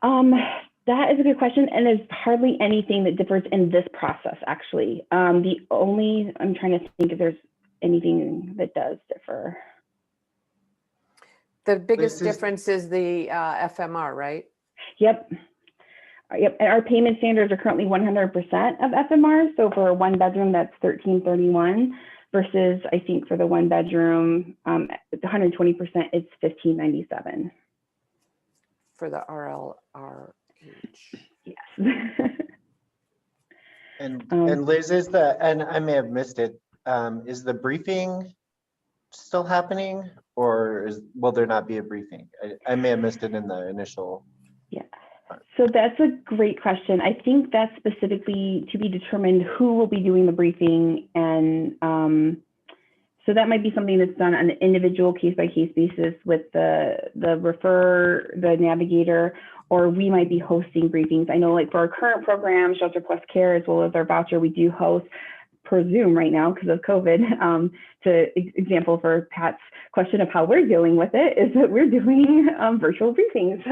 That is a good question, and there's hardly anything that differs in this process, actually. I'm trying to think if there's anything that does differ. The biggest difference is the FMR, right? Yep. Yep. And our payment standards are currently 100% of FMR. So for a 1-bedroom, that's $1,331 versus I think for the 1-bedroom, 120%, it's $1,597. For the RLRH. Yes. And Liz, and I may have missed it, is the briefing still happening, or will there not be a briefing? I may have missed it in the initial. Yeah, so that's a great question. I think that's specifically to be determined who will be doing the briefing, and so that might be something that's done on an individual case-by-case basis with the navigator, or we might be hosting briefings. I know, like for our current program, Shelter Plus Care, as well as our voucher, we do host per Zoom right now because of COVID. Example for Pat's question of how we're dealing with it is that we're doing virtual briefings.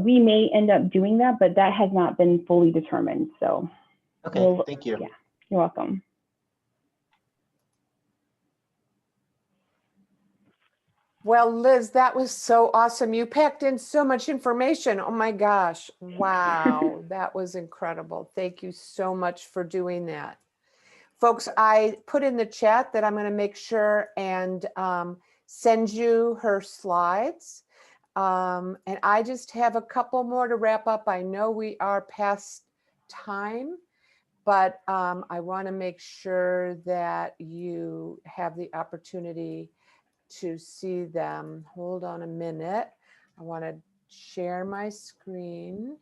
We may end up doing that, but that has not been fully determined. So, okay, thank you. Yeah, you're welcome. Well, Liz, that was so awesome. You packed in so much information. Oh my gosh. Wow. That was incredible. Thank you so much for doing that. Folks, I put in the chat that I'm going to make sure and send you her slides. And I just have a couple more to wrap up. I know we are past time, but I want to make sure that you have the opportunity to see them. Hold on a minute. I want to share my screen,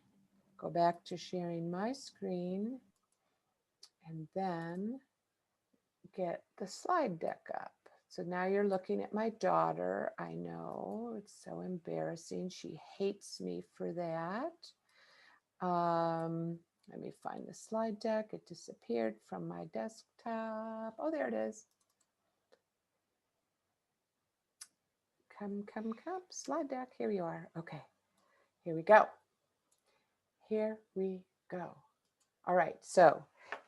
go back to sharing my screen, and then get the slide deck up. So now you're looking at my daughter. I know it's so embarrassing. She hates me for that. Let me find the slide deck. It disappeared from my desktop. Oh, there it is. Come, slide deck. Here you are. Okay, here we go. Here we go. All right, so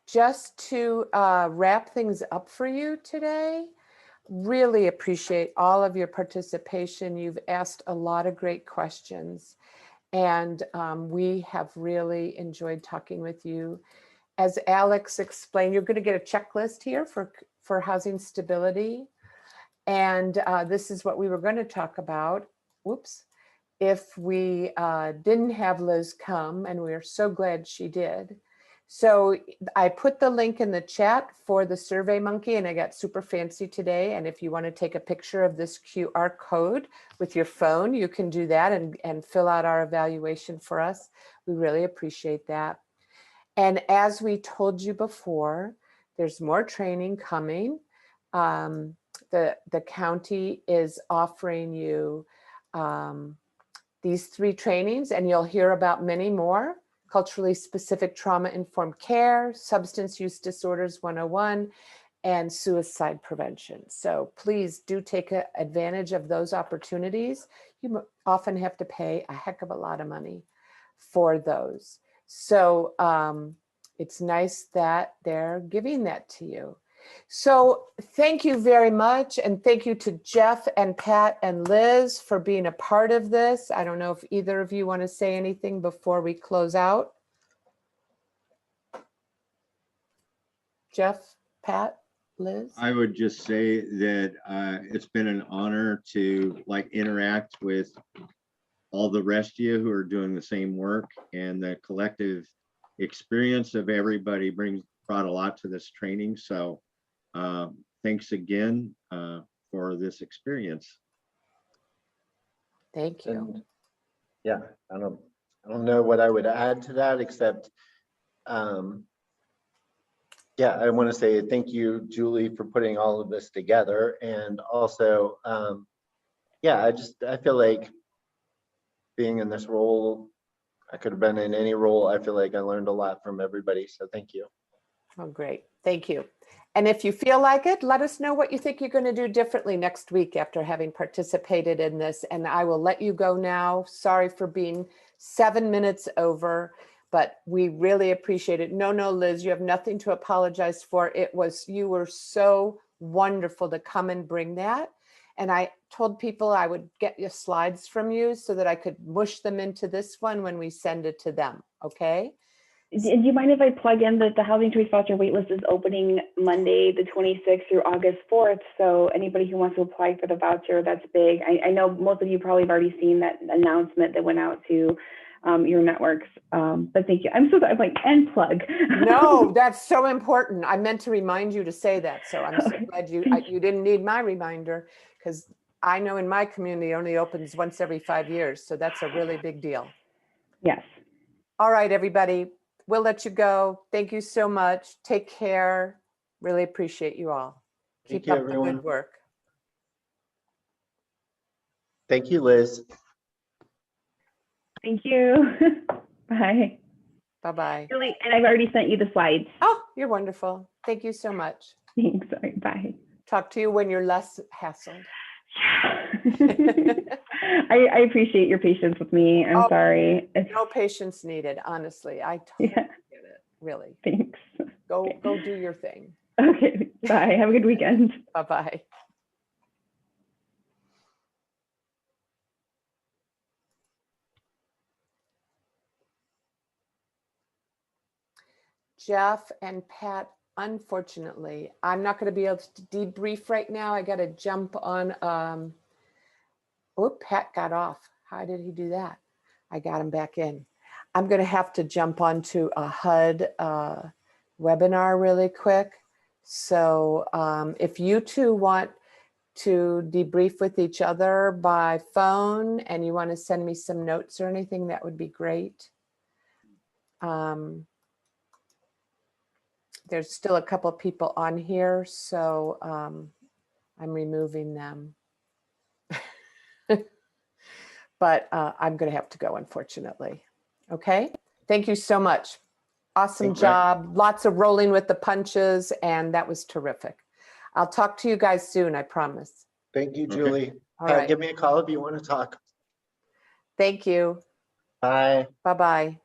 just to wrap things up for you today, really appreciate all of your participation. You've asked a lot of great questions, and we have really enjoyed talking with you. As Alex explained, you're going to get a checklist here for housing stability. And this is what we were going to talk about. Whoops. If we didn't have Liz come, and we're so glad she did. So I put the link in the chat for the Survey Monkey, and I got super fancy today. And if you want to take a picture of this QR code with your phone, you can do that and fill out our evaluation for us. We really appreciate that. And as we told you before, there's more training coming. The county is offering you these 3 trainings, and you'll hear about many more: culturally specific trauma-informed care, substance use disorders 101, and suicide prevention. So please do take advantage of those opportunities. You often have to pay a heck of a lot of money for those. So it's nice that they're giving that to you. So thank you very much. And thank you to Jeff and Pat and Liz for being a part of this. I don't know if either of you want to say anything before we close out. Jeff, Pat, Liz? I would just say that it's been an honor to interact with all the rest of you who are doing the same work, and the collective experience of everybody brought a lot to this training. So thanks again for this experience. Thank you. And yeah, I don't know what I would add to that, except yeah, I want to say thank you, Julie, for putting all of this together. And also, yeah, I feel like being in this role, I could have been in any role. I feel like I learned a lot from everybody. So thank you. Oh, great. Thank you. And if you feel like it, let us know what you think you're going to do differently next week after having participated in this. And I will let you go now. Sorry for being 7 minutes over, but we really appreciate it. No, Liz, you have nothing to apologize for. You were so wonderful to come and bring that. And I told people I would get your slides from you so that I could mush them into this one when we send it to them. Okay. Do you mind if I plug in that the Housing Choice Voucher waitlist is opening Monday, the 26th through August 4th. So anybody who wants to apply for the voucher, that's big. I know most of you probably have already seen that announcement that went out to your networks. But thank you. I'm so sorry, I'm like, and plug. No, that's so important. I meant to remind you to say that. So I'm so Okay. glad you didn't need my reminder, because I know in my community it only opens once every 5 years. So that's a really big deal. Yes. All right, everybody, we'll let you go. Thank you so much. Take care. Really appreciate you all. Thank Keep you, up the everyone. good work. Thank you, Liz. Thank you. Bye. Bye-bye. Julie, and I've already sent you the slides. Oh, you're wonderful. Thank you so much. Thanks. All right, bye. Talk to you when you're less hassled. I appreciate your patience with me. I'm Oh, sorry. No patience needed, honestly. I totally Yeah, get it. Really. thanks. Go do your thing. Okay, bye. Have a good weekend. Bye-bye. Jeff and Pat, unfortunately, I'm not going to be able to debrief right now. I got to jump on. Oh, Pat got off. How did he do that? I got him back in. I'm going to have to jump onto a HUD webinar really quick. So if you two want to debrief with each other by phone and you want to send me some notes or anything, that would be great. There's still a couple people on here, so I'm removing them. But I'm going to have to go, unfortunately. Okay. Thank you so much. Awesome Thank you. job. Lots of rolling with the punches, and that was terrific. I'll talk to you guys soon, I promise. Thank you, Okay. Julie. All Pat, right. give me a call if you want to talk. Thank you. Bye. Bye-bye.